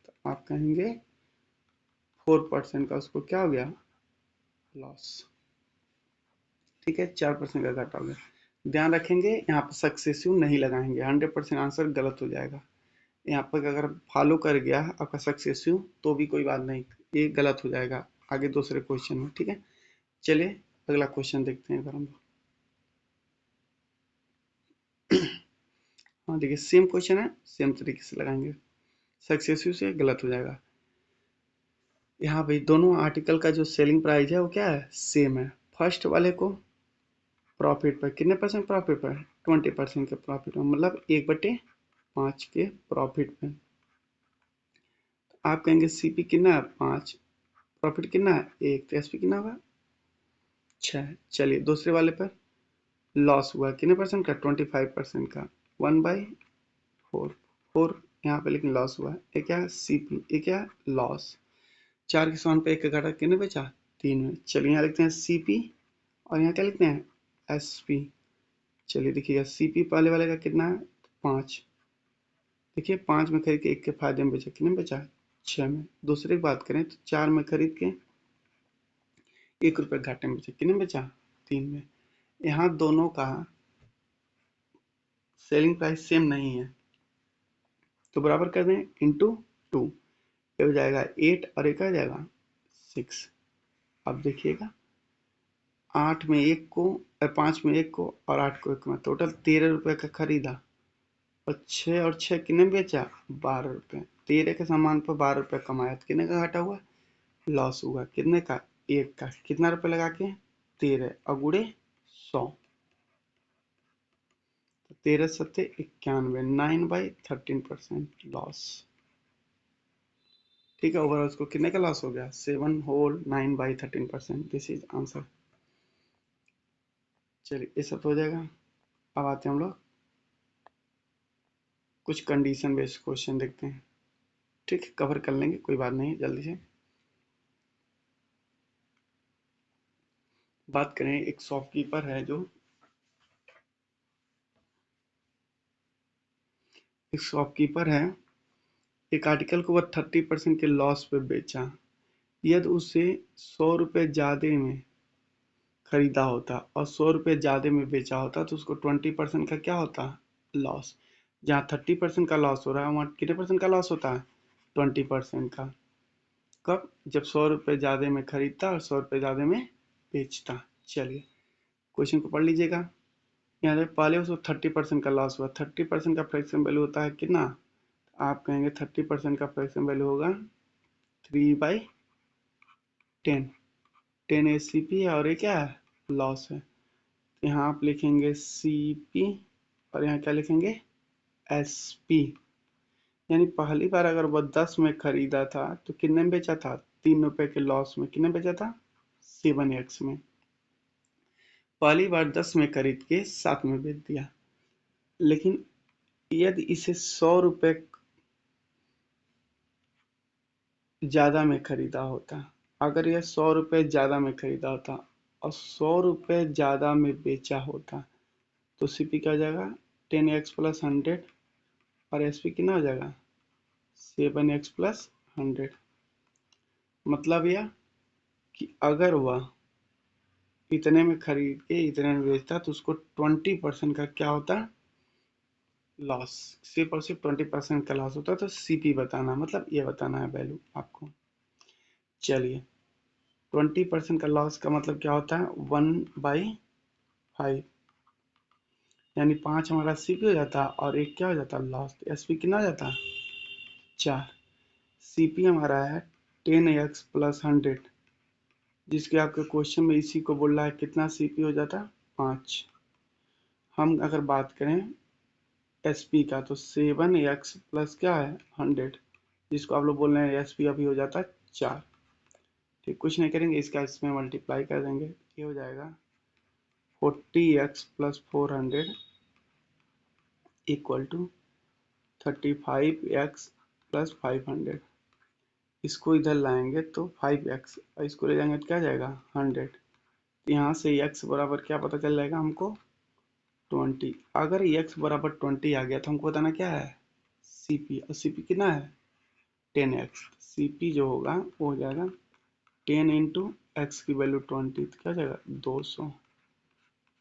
[SPEAKER 1] तो आप कहेंगे 4% का उसको क्या हो गया लॉस। ठीक है, 4% का घाटा हो गया। ध्यान रखेंगे यहाँ पर सक्सेसिव नहीं लगाएंगे, 100% आंसर गलत हो जाएगा। यहाँ पर अगर फॉलो कर गया आपका सक्सेसिव तो भी कोई बात नहीं, ये गलत हो जाएगा आगे दूसरे क्वेश्चन में। ठीक है, चलिए अगला क्वेश्चन देखते हैं अगर हम। हाँ देखिए, सेम क्वेश्चन है, सेम तरीके से लगाएंगे, सक्सेसिव से गलत हो जाएगा। यहाँ भाई दोनों आर्टिकल का जो सेलिंग प्राइस है वो क्या है सेम है। फर्स्ट वाले को प्रॉफिट पर कितने परसेंट प्रॉफिट पर 20% के प्रॉफिट में, मतलब 1/5 के प्रॉफिट में। आप कहेंगे सीपी कितना है 5, प्रॉफिट कितना है 1, तो एसपी कितना होगा 6। चलिए दूसरे वाले पर लॉस हुआ कितने परसेंट का 25% का 1/4, 4 यहाँ पे लेकिन लॉस हुआ है। ये क्या है सीपी, ये क्या है लॉस। 4 के स्थान पे 1 का घाटा कितने बेचा 3 में। चलिए यहाँ लिखते हैं सीपी और यहाँ क्या लिखते हैं एसपी। चलिए देखिएगा सीपी पहले वाले का कितना है 5, देखिए 5 में खरीद के 1 के फायदे में बेचा, कितने में बेचा 6 में। दूसरे की बात करें तो 4 में खरीद के 1 रुपये घाटे में बेचा, कितने में बेचा 3 में। यहाँ दोनों का सेलिंग प्राइस सेम नहीं है तो बराबर कर दें इंटू 2, ये हो जाएगा 8 और एक आ जाएगा 6। अब देखिएगा 8 में 1 को 5 में 1 को और 8 को 1 में, टोटल 13 रुपये का खरीदा और 6 और 6 कितने में बेचा 12 रुपये। 13 के सामान पर 12 रुपये कमाया तो कितने का घाटा हुआ लॉस हुआ, कितने का 1 का। कितना रुपये लगा के 13 और गुणे 100, तो 13 सत्ते 91, 9/13% लॉस। ठीक है, ओवरऑल उसको कितने का लॉस हो गया 7 होल 9/13%। This is answer. चलिए ये सब तो हो जाएगा। अब आते हैं हम लोग कुछ कंडीशन बेस्ड क्वेश्चन देखते हैं। ठीक है, कवर कर लेंगे कोई बात नहीं जल्दी से। बात करें एक शॉपकीपर है जो एक शॉपकीपर है एक आर्टिकल को वह 30% के लॉस पे बेचा। यदि उसे 100 रुपये ज्यादा में खरीदा होता और 100 रुपये ज्यादा में बेचा होता तो उसको 20% का क्या होता लॉस। जहाँ 30% का लॉस हो रहा है वहाँ कितने परसेंट का लॉस होता है 20% का। कब जब 100 रुपये ज्यादा में खरीदता और 100 रुपये ज्यादा में बेचता। चलिए क्वेश्चन को पढ़ लीजिएगा। यहाँ पे पहले उसको 30% का लॉस हुआ। 30% का फ्रैक्शन वैल्यू होता है कितना, आप कहेंगे 30% का फ्रैक्शन वैल्यू होगा 3/10। 10 एसीपी है और ये क्या है लॉस है। यहाँ आप लिखेंगे सीपी और यहाँ क्या लिखेंगे एसपी। यानी पहली बार अगर वह 10 में खरीदा था तो कितने में बेचा था 3 रुपए के लॉस में, कितने में बेचा था 7x में। पहली बार 10 में खरीद के 7 में बेच दिया। लेकिन यदि इसे 100 रुपए ज्यादा में खरीदा होता, अगर यह 100 रुपये ज्यादा में खरीदा होता और 100 रुपये ज्यादा में बेचा होता तो सीपी क्या हो जाएगा 10x प्लस 100 और एसपी कितना हो जाएगा 7x प्लस 100। मतलब यह कि अगर वह इतने में खरीद के इतने में बेचता तो उसको 20% का क्या होता लॉस, सिर्फ और सिर्फ 20% का लॉस होता। तो सीपी बताना मतलब ये बताना है वैल्यू आपको। चलिए 20% का लॉस का मतलब क्या होता है 1/5, यानी 5 हमारा सीपी हो जाता और एक क्या हो जाता लॉस। एसपी कितना हो जाता 4। सीपी हमारा है 10x प्लस 100, जिसके आपके क्वेश्चन में इसी को बोल रहा है कितना सीपी हो जाता है 5। हम अगर बात करें एसपी का तो 7x प्लस क्या है 100, जिसको आप लोग बोल रहे हैं एसपी अभी हो जाता है 4। ठीक, कुछ नहीं करेंगे, इसका इसमें मल्टीप्लाई कर देंगे, ये हो जाएगा 40x plus 400 equal to 35x plus 500। इसको इधर लाएंगे तो 5x और इसको ले जाएंगे तो क्या जाएगा 100। यहाँ से x बराबर क्या पता चल जाएगा हमको 20। अगर x बराबर 20 आ गया तो हमको बताना क्या है cp, और cp कितना है 10x। cp जो होगा वो हो जाएगा 10 इंटू एक्स की वैल्यू 20, तो क्या हो जाएगा 200।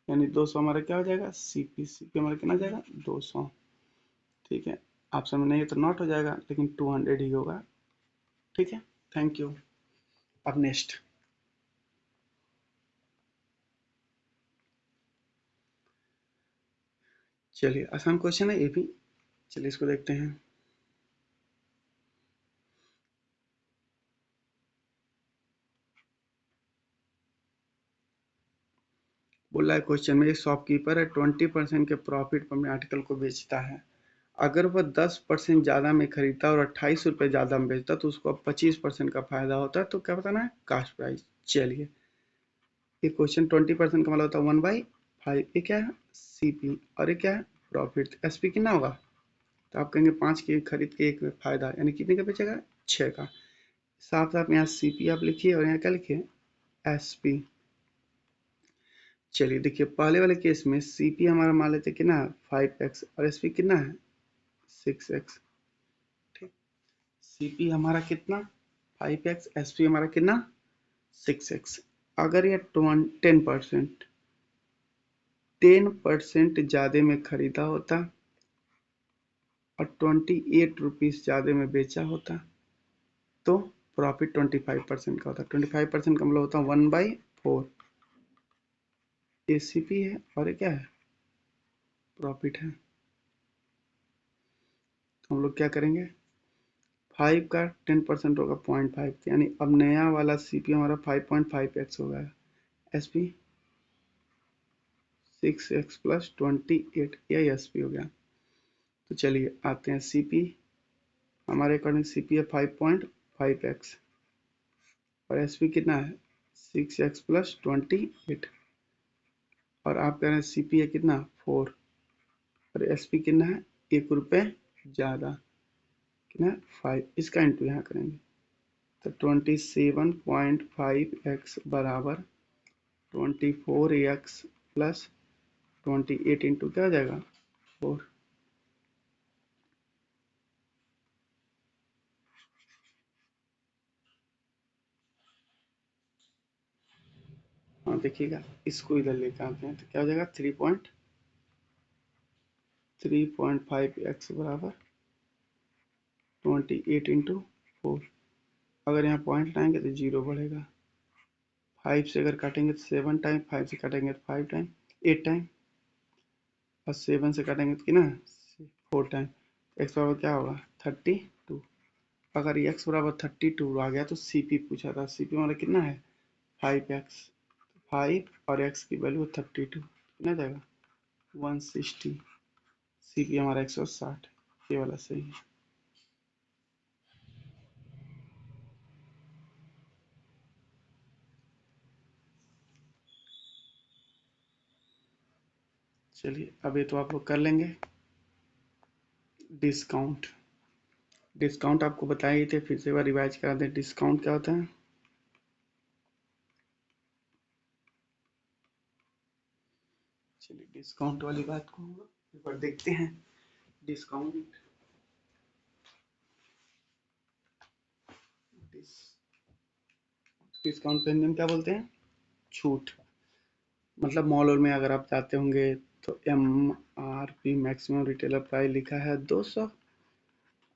[SPEAKER 1] यानी 200 हमारा क्या हो जाएगा cp हमारा कितना जाएगा 200। ठीक है, ऑप्शन में नहीं है तो नॉट हो जाएगा, लेकिन 200 ही होगा। ठीक है, थैंक यू। अब नेक्स्ट, चलिए आसान क्वेश्चन है ये भी, चलिए इसको देखते हैं। बोल रहा है क्वेश्चन में, एक शॉपकीपर है 20% के प्रॉफिट पर अपने आर्टिकल को बेचता है। अगर वह 10% ज़्यादा में खरीदता और 28 रुपये ज़्यादा में बेचता तो उसको 25% का फायदा होता है, तो क्या बताना है कास्ट प्राइस। चलिए, ये क्वेश्चन 20% का मतलब होता है 1/5, ये क्या है सीपी और ये क्या है प्रॉफिट। एसपी कितना होगा, तो आप कहेंगे 5 की खरीद के एक में फायदा, यानी कितने का बेचेगा 6 का। साफ साफ यहाँ सीपी आप लिखिए और यहाँ क्या लिखिए एसपी। चलिए देखिए, पहले वाले केस में सीपी हमारा मान लेते कितना है 5x और एसपी कितना है 6x। ठीक, सीपी हमारा कितना 5x, एसपी हमारा कितना 6x। अगर ये 10% ज़्यादा में खरीदा होता और 28 रुपीज़ ज़्यादा में बेचा होता तो प्रॉफिट 25% का होता। 25% का मतलब होता 1/4। ये सीपी है और ये क्या है प्रॉफिट है। तो हम लोग क्या करेंगे, 5 का 10% होगा 0.5, यानी अब नया वाला सीपी हमारा 5.5x हो गया। एसपी 6x प्लस 28, यही एसपी हो गया। तो चलिए आते हैं सीपी, हमारे अकॉर्डिंग सीपी है 5.5x और एसपी कितना है 6x प्लस 28, और आप कह रहे हैं सीपी है कितना 4 और एसपी कितना है 1 रुपये ज़्यादा, कितना 5। इसका इंटू यहाँ करेंगे तो 27.5x बराबर 24x प्लस 28 इंटू क्या हो जाएगा 4। हाँ देखिएगा, इसको इधर लेकर आते हैं तो क्या हो जाएगा 3.5x बराबर 28 इंटू 4। अगर यहाँ पॉइंट लाएंगे तो जीरो बढ़ेगा। 5 से अगर काटेंगे तो 7 टाइम, 5 से काटेंगे तो 5 टाइम, 8 टाइम, और 7 से काटेंगे तो कितना 4 टाइम। एक्स बराबर क्या होगा 32। अगर एक्स बराबर 32 आ गया तो सीपी पूछा था, सीपी हमारा कितना है 5x, 5 और एक्स की वैल्यू 32, कितना जाएगा 160। सीपी हमारा 160, ये वाला सही है। चलिए अब ये तो आप लोग कर लेंगे। डिस्काउंट, डिस्काउंट आपको बताए ही थे, फिर से एक बार रिवाइज करा दें। डिस्काउंट क्या होता है, चलिए डिस्काउंट वाली बात को एक बार देखते हैं। डिस्काउंट, डिस्काउंट पे हम क्या बोलते हैं छूट। मतलब मॉल और में अगर आप जाते होंगे तो MRP मैक्सिमम रिटेलर प्राइस लिखा है 200,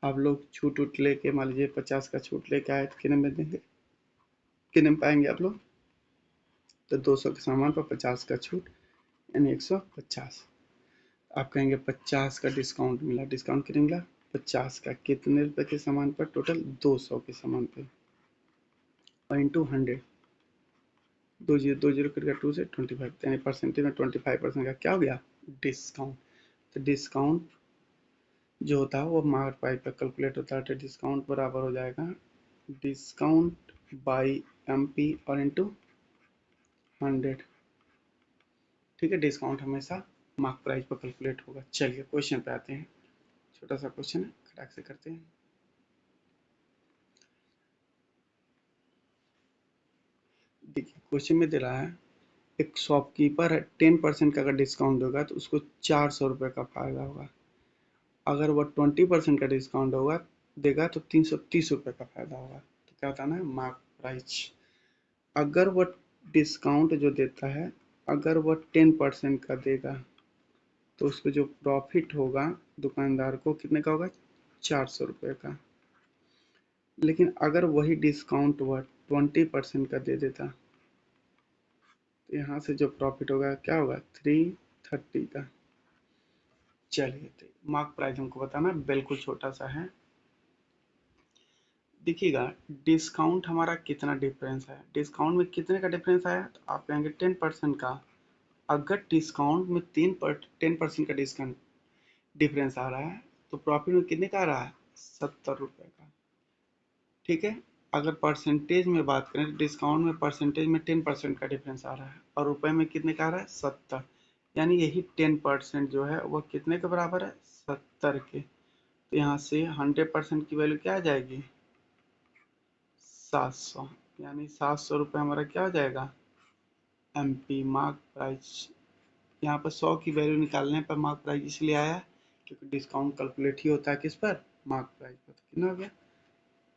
[SPEAKER 1] आप लोग छूट उठ लेके मान लीजिए 50 का छूट लेके आए तो कितने में देंगे, कितने में पाएंगे आप लोग, तो 200 के सामान पर 50 का छूट यानी 150। आप कहेंगे 50 का डिस्काउंट मिला, डिस्काउंट कितने मिला 50 का, कितने रुपए के सामान पर टोटल 200 के सामान पे। और इंटू 100, दो जीरो कट गया 2 से 25, यानी परसेंटेज में 25% का क्या हो गया, डिस्काउंट। तो डिस्काउंट जो होता है वो मार्क प्राइस पर कैलकुलेट होता है। तो डिस्काउंट बराबर हो जाएगा डिस्काउंट बाई एमपी और इंटू 100। ठीक है, डिस्काउंट हमेशा मार्क प्राइस पर कैलकुलेट होगा। चलिए क्वेश्चन पे आते हैं, छोटा सा क्वेश्चन है, खटाक से करते हैं। देखिए क्वेश्चन में दे रहा है एक शॉपकीपर है 10% का अगर डिस्काउंट होगा तो उसको 400 रुपये का फायदा होगा। अगर वह 20% का डिस्काउंट होगा देगा तो 330 रुपये का फायदा होगा। तो क्या बताना है, मार्क प्राइस। अगर वह डिस्काउंट जो देता है, अगर वह 10% का देगा तो उसको जो प्रॉफिट होगा दुकानदार को कितने का होगा, 400 रुपये का। लेकिन अगर वही डिस्काउंट वह 20% का दे देता तो यहाँ से जो प्रॉफिट होगा क्या होगा, 330 का। चलिए तो मार्क प्राइस हमको बताना बिल्कुल छोटा सा है। देखिएगा डिस्काउंट हमारा कितना डिफरेंस है, डिस्काउंट में कितने का डिफरेंस आया, तो आप कहेंगे 10% का। अगर डिस्काउंट में 10% का डिस्काउंट डिफरेंस आ रहा है तो प्रॉफिट में कितने का आ रहा है, 70 रुपये का। ठीक है, अगर परसेंटेज में बात करें तो डिस्काउंट में परसेंटेज में 10% का डिफरेंस आ रहा है और रुपए में कितने का आ रहा है, 70। यानी यही 10% जो है वह कितने के बराबर है, 70 के। तो यहाँ से 100% की वैल्यू क्या आ जाएगी, 700। यानी 700 रुपये हमारा क्या हो जाएगा, एमपी मार्क प्राइस। यहाँ पर 100 की वैल्यू निकालने पर मार्क प्राइस इसलिए आया क्योंकि डिस्काउंट कैलकुलेट ही होता है किस पर, मार्क प्राइस पर। तो कितना हो गया,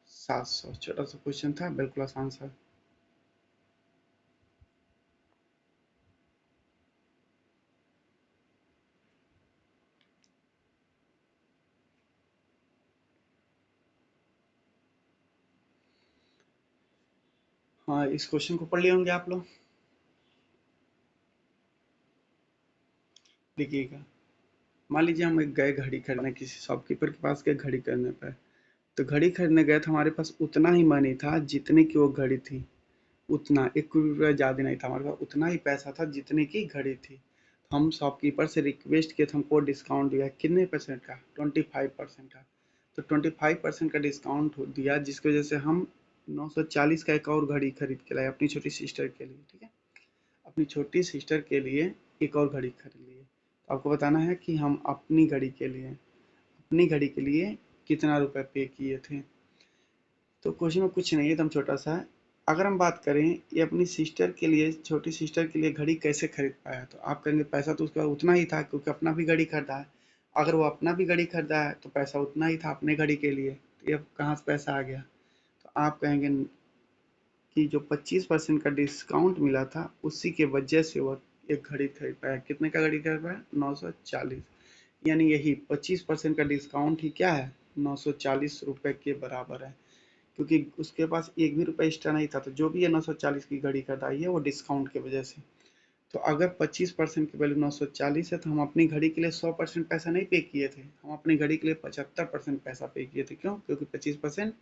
[SPEAKER 1] 700। छोटा सा क्वेश्चन था, बिल्कुल आसान सा। हाँ, इस क्वेश्चन को पढ़ लिए होंगे आप लोग। देखिएगा, मान लीजिए हम एक गए घड़ी खरीदने, किसी शॉपकीपर के पास गए घड़ी खरीदने पर। तो घड़ी खरीदने गए तो हमारे पास उतना ही मनी था जितने की वो घड़ी थी, उतना 1 रुपया ज़्यादा नहीं था हमारे पास, उतना ही पैसा था जितने की घड़ी थी। हम शॉपकीपर से रिक्वेस्ट किए तो हमको डिस्काउंट दिया कितने परसेंट का, 25% का। तो 25% का डिस्काउंट दिया जिसकी वजह से हम 940 का एक और घड़ी खरीद के लाए अपनी छोटी सिस्टर के लिए। ठीक है, अपनी छोटी सिस्टर के लिए एक और घड़ी खरीद लिए। तो आपको बताना है कि हम अपनी घड़ी के लिए कितना रुपए पे किए थे। तो क्वेश्चन में कुछ नहीं है, एकदम छोटा सा है। अगर हम बात करें ये अपनी सिस्टर के लिए, छोटी सिस्टर के लिए घड़ी कैसे खरीद पाया, तो आप कहेंगे पैसा तो उसका उतना ही था क्योंकि अपना भी घड़ी खरीदा है। अगर वो अपना भी घड़ी खरीदा है तो पैसा उतना ही था अपने घड़ी के लिए, तो ये कहाँ से पैसा आ गया। तो आप कहेंगे कि जो 25% का डिस्काउंट मिला था उसी के वजह से वो एक घड़ी खरीद पाया। कितने का घड़ी खरीद पाया, 940। यानी यही 25% का डिस्काउंट ही क्या है, 940 रुपये के बराबर है। क्योंकि उसके पास एक भी रुपया एक्स्ट्रा नहीं था, तो जो भी ये 940 की घड़ी खरीदाई है वो डिस्काउंट की वजह से। तो अगर 25% की वैल्यू 940 है तो हम अपनी घड़ी के लिए 100% पैसा नहीं पे किए थे, हम अपनी घड़ी के लिए 75% पैसा पे किए थे। क्यों, क्योंकि 25%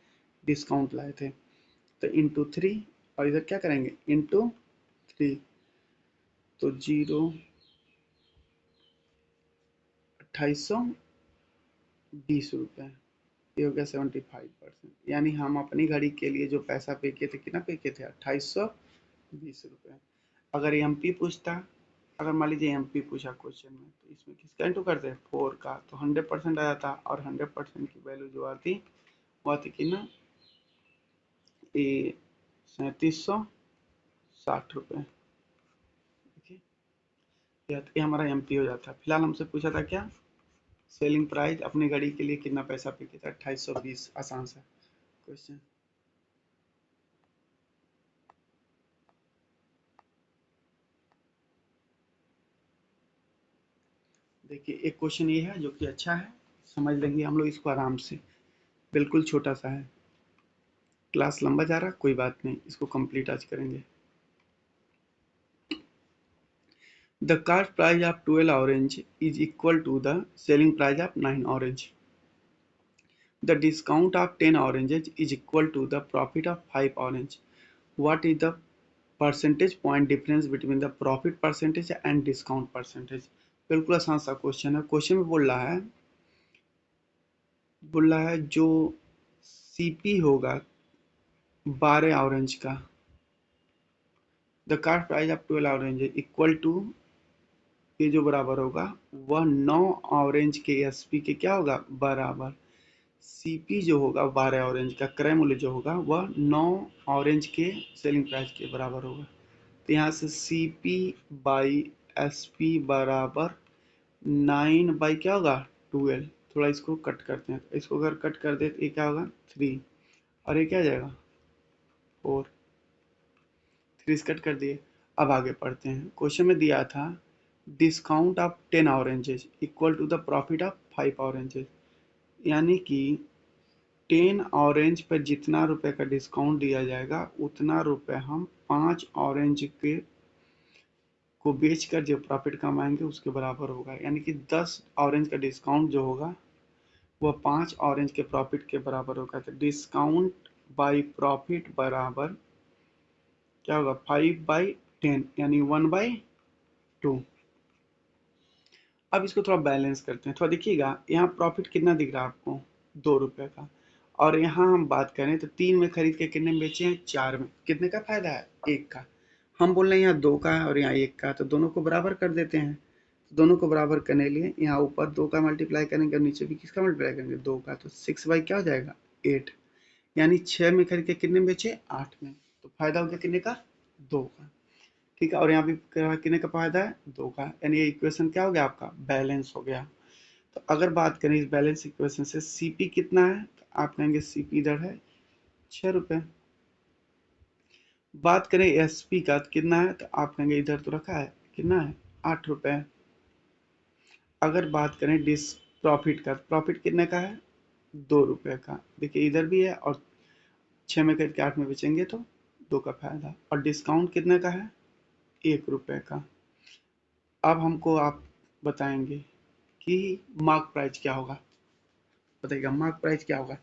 [SPEAKER 1] डिस्काउंट लाए थे। तो इंटू 3, और इधर क्या करेंगे, इंटू 3। तो 2820 रुपये, ये हो गया 75%। यानी हम अपनी घड़ी के लिए जो पैसा पे किए थे, कितना पे किए थे, 2820 रुपये। अगर एम पी पूछता, अगर मान लीजिए एम पी पूछा क्वेश्चन में, तो इसमें किसका इंटू करते हैं, 4 का, तो 100% आ जाता। और 100% की वैल्यू जो आती वो आती कि ना, ये 3760 रुपये। देखिए ये हमारा एम पी हो जाता है। फिलहाल हमसे पूछा था क्या, सेलिंग प्राइस अपनी घड़ी के लिए कितना पैसा पे किया था, 2820। आसान सा क्वेश्चन। देखिए एक क्वेश्चन ये है जो कि अच्छा है, समझ लेंगे हम लोग इसको आराम से, बिल्कुल छोटा सा है। क्लास लंबा जा रहा, कोई बात नहीं, इसको कंप्लीट आज करेंगे। The cost price of 12 orange is equal to the selling price of 9 orange. The discount of 10 oranges is equal to the profit of 5 orange. What is the percentage point difference between the profit percentage and discount percentage. बिल्कुल आसान सा क्वेश्चन है। क्वेश्चन में बोल रहा है जो सीपी होगा 12 ऑरेंज का, the cost price of 12 orange equal to, ये जो बराबर होगा वह 9 ऑरेंज के एसपी के क्या होगा बराबर। सीपी जो होगा 12 ऑरेंज का क्रय मूल्य जो होगा वह 9 ऑरेंज के सेलिंग प्राइस के बराबर होगा। तो यहाँ से सीपी बाई एसपी बराबर 9 बाई क्या होगा 12। थोड़ा इसको कट करते हैं, तो इसको अगर कट कर दे तो ये क्या होगा 3 और ये क्या आ जाएगा 4। 3 कट कर दिए। अब आगे पढ़ते हैं। क्वेश्चन में दिया था discount of 10 oranges equal to the profit of 5 oranges, यानी कि 10 ऑरेंज पर जितना रुपए का डिस्काउंट दिया जाएगा उतना रुपए हम 5 ऑरेंज के को बेचकर जो प्रॉफिट कमाएंगे उसके बराबर होगा। यानी कि 10 ऑरेंज का डिस्काउंट जो होगा वह 5 ऑरेंज के प्रॉफिट के बराबर होगा। तो डिस्काउंट बाई प्रॉफिट बराबर क्या होगा 5/10 यानी 1/2। अब इसको थोड़ा बैलेंस करते हैं। थोड़ा देखिएगा यहाँ प्रॉफिट कितना दिख रहा है आपको 2 रुपए का, और यहाँ हम बात करें तो 3 में खरीद के कितने में बेचे हैं 4 में। कितने का फायदा है 1 का। हम बोल रहे हैं यहाँ 2 का है और यहाँ 1 का, तो दोनों को बराबर कर देते हैं। दोनों को बराबर करने के लिए यहाँ ऊपर 2 का मल्टीप्लाई करेंगे और नीचे भी किसका मल्टीप्लाई करेंगे 2 का, तो 6 बाई क्या हो जाएगा 8। यानी 6 में खरीद के कितने में बेचे 8 में, तो फायदा हो गया कितने का 2 का। ठीक है, और यहाँ भी कितने का फायदा है 2 का, यानी ये इक्वेशन क्या हो गया आपका बैलेंस हो गया। तो अगर बात करें इस बैलेंस इक्वेशन से सीपी कितना है, तो आप कहेंगे सीपी इधर है 6 रुपए। बात करें एसपी का तो कितना है, तो आप कहेंगे इधर तो रखा है कितना है 8 रुपए। अगर बात करें डिस प्रॉफिट का, प्रॉफिट कितने का है 2 रुपए का। देखिए इधर भी है, और 6 में करके 8 में बेचेंगे तो 2 का फायदा। और डिस्काउंट कितने का है 1 रुपए का। अब हमको आप बताएंगे कि मार्क प्राइस क्या होगा। बताइएगा मार्क प्राइस क्या होगा।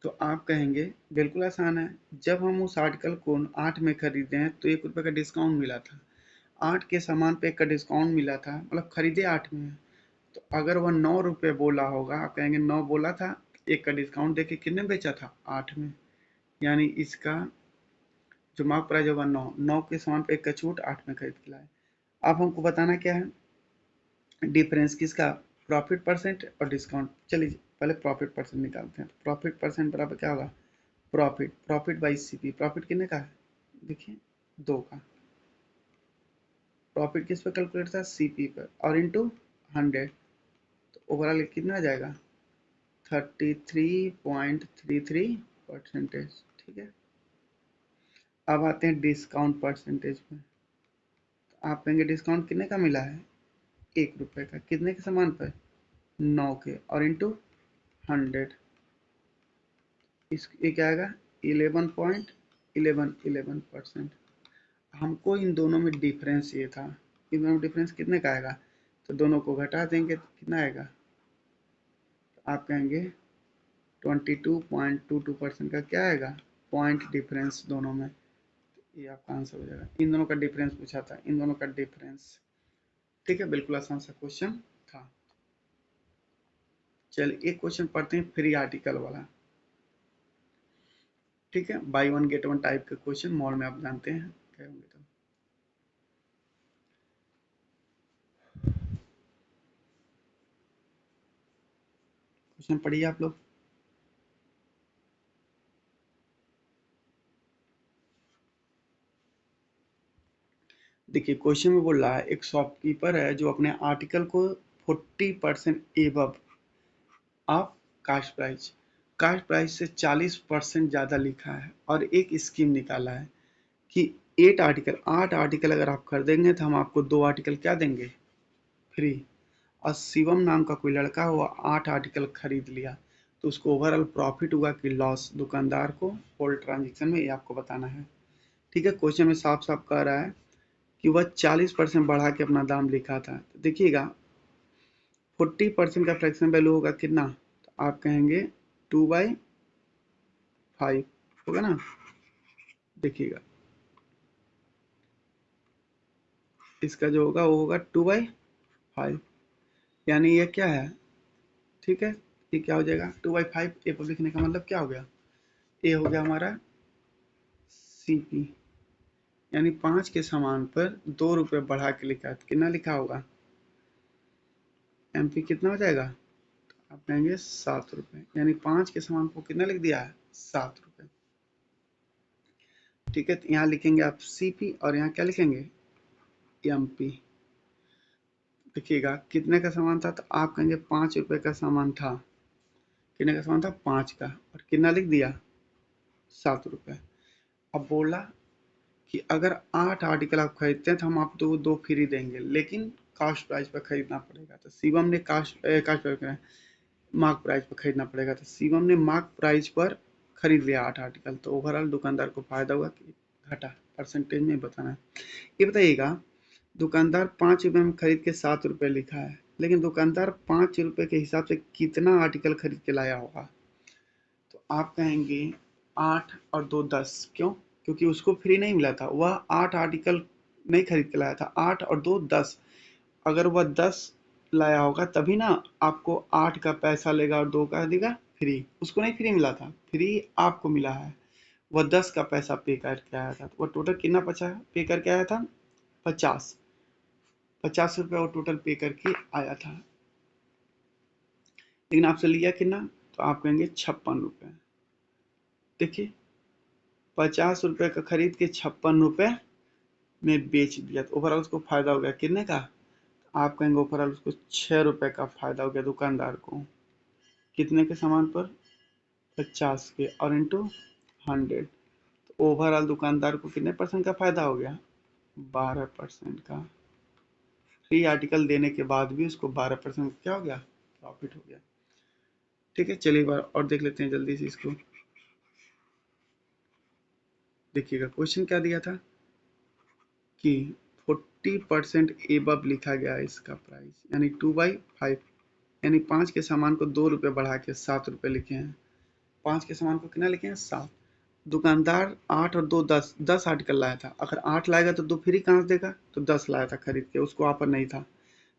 [SPEAKER 1] तो आप कहेंगे बिल्कुल आसान है। जब हम उस आर्टिकल को 8 में खरीदे हैं तो 1 रुपए का डिस्काउंट मिला था। 8 के सामान पे 1 का डिस्काउंट मिला था, मतलब खरीदे 8 में। तो अगर वह 9 रुपए बोला होगा, आप कहेंगे 9 बोला था, 1 का डिस्काउंट देके कितने में बेचा था 8 में। यानी इसका जो मार्क प्राइस होगा 9, 9 के सामान पे 1 का छूट 8 में खरीद के लाए। अब हमको बताना क्या है डिफरेंस किसका, प्रॉफिट परसेंट और डिस्काउंट। चलिए पहले प्रॉफिट परसेंट निकालते हैं। प्रॉफिट परसेंट बराबर क्या होगा profit, profit by CP. Profit कितने का है देखिए 2 का। प्रॉफिट किस पे कैलकुलेट था सीपी पर, और इनटू 100, तो ओवरऑल कितना आ जाएगा 33.33%। ठीक है, अब आते हैं डिस्काउंट परसेंटेज में। तो आप कहेंगे डिस्काउंट कितने का मिला है 1 रुपए का, कितने के सामान पर 9 के, और इंटू 100। इस ये क्या आएगा 11.11%। हमको इन दोनों में डिफरेंस ये था, इन दोनों में डिफरेंस कितने का आएगा, तो दोनों को घटा देंगे तो कितना आएगा, तो आप कहेंगे 22.22% का क्या आएगा पॉइंट डिफरेंस दोनों में। तो ये आपका आंसर हो जाएगा। इन दोनों का डिफरेंस पूछा था, इन दोनों का डिफरेंस। ठीक है, बिल्कुल आसान सा क्वेश्चन था। चलिए एक क्वेश्चन पढ़ते हैं फ्री आर्टिकल वाला। ठीक है, by one get one type के क्वेश्चन मॉल में आप जानते हैं क्या होंगे। तो क्वेश्चन पढ़िए आप लोग। देखिए क्वेश्चन में बोल रहा है एक शॉपकीपर है जो अपने आर्टिकल को 40% एबव ऑफ कास्ट प्राइस से 40% ज़्यादा लिखा है, और एक स्कीम निकाला है कि 8 आर्टिकल अगर आप खरीदेंगे तो हम आपको 2 आर्टिकल क्या देंगे फ्री। और शिवम नाम का कोई लड़का हुआ 8 आर्टिकल खरीद लिया, तो उसको ओवरऑल प्रॉफिट हुआ कि लॉस दुकानदार को होल ट्रांजेक्शन में, ये आपको बताना है। ठीक है, क्वेश्चन में साफ साफ कह रहा है कि वह 40% बढ़ा के अपना दाम लिखा था। तो देखिएगा 40% का फ्रैक्शन वैल्यू होगा कितना, तो आप कहेंगे 2/5 होगा ना। देखिएगा इसका जो होगा वो होगा 2/5, यानी ये क्या है, ठीक है, ये क्या हो जाएगा 2/5। ए पर लिखने का मतलब क्या हो गया, ए हो गया हमारा सीपी, यानी 5 के सामान पर 2 रुपये बढ़ा के लिखा है, कितना लिखा होगा, एमपी कितना हो जाएगा, आप कहेंगे 7 रुपये, यानी 5 के सामान को कितना लिख दिया है, 7 रुपये। ठीक है, तो यहाँ लिखेंगे आप सीपी और यहाँ क्या लिखेंगे, एमपी। देखिएगा कितने का सामान था, तो आप कहेंगे 5 रुपये का सामान था, कितने का सामान था, 5 का, और कितना लिख दिया, 7 रुपये। अब बोला कि अगर 8 आर्टिकल आप खरीदते हैं तो हम आपको दो फ्री देंगे, लेकिन कास्ट प्राइस पर खरीदना पड़ेगा। तो शिवम ने कास्ट प्राइस मार्क प्राइस पर खरीदना पड़ेगा, तो शिवम ने मार्क प्राइस पर खरीद लिया 8 आर्टिकल, तो ओवरऑल दुकानदार को फायदा हुआ कि घाटा, परसेंटेज में बताना है। ये बताइएगा, दुकानदार 5 रुपये में खरीद के 7 रुपये लिखा है, लेकिन दुकानदार 5 रुपये के हिसाब से कितना आर्टिकल खरीद के लाया होगा, तो आप कहेंगे 8 और 2 10, क्यों, क्योंकि उसको फ्री नहीं मिला था, वह 8 आर्टिकल नहीं खरीद के लाया था, 8 और 2 10, अगर वह 10 लाया होगा तभी ना आपको 8 का पैसा लेगा और 2 का देगा फ्री, उसको नहीं फ्री मिला था, फ्री आपको मिला है। वह 10 का पैसा पे करके आया था, तो वह टोटल कितना बचा पे करके आया था, 50 रुपये और टोटल पे करके आया था, लेकिन आपसे लिया कितना, तो आप कहेंगे 56 रुपये। देखिए 50 रुपये का खरीद के 56 रुपये में बेच दिया, तो ओवरऑल उसको फायदा हो गया कितने का, आप कहेंगे ओवरऑल उसको 6 रुपये का फायदा हो गया दुकानदार को, कितने के सामान पर, 50 के, और इंटू 100, तो ओवरऑल दुकानदार को कितने परसेंट का फायदा हो गया, 12% का। फ्री आर्टिकल देने के बाद भी उसको 12% क्या हो गया, प्रॉफिट हो गया। ठीक है, चलिए एक बार और देख लेते हैं जल्दी से इसको। देखिएगा क्वेश्चन क्या दिया था कि 40% एबव लिखा गया है इसका प्राइस, यानी 2/5, यानी 5 के सामान को 2 रुपये बढ़ा के 7 रुपये लिखे हैं, 5 के सामान को कितना लिखे हैं, 7। दुकानदार 8 और 2 10, 10 आर्टिकल लाया था, अगर 8 लाएगा तो 2 फ्री कहाँ से देगा, तो 10 लाया था खरीद के, उसको ऑफर नहीं था,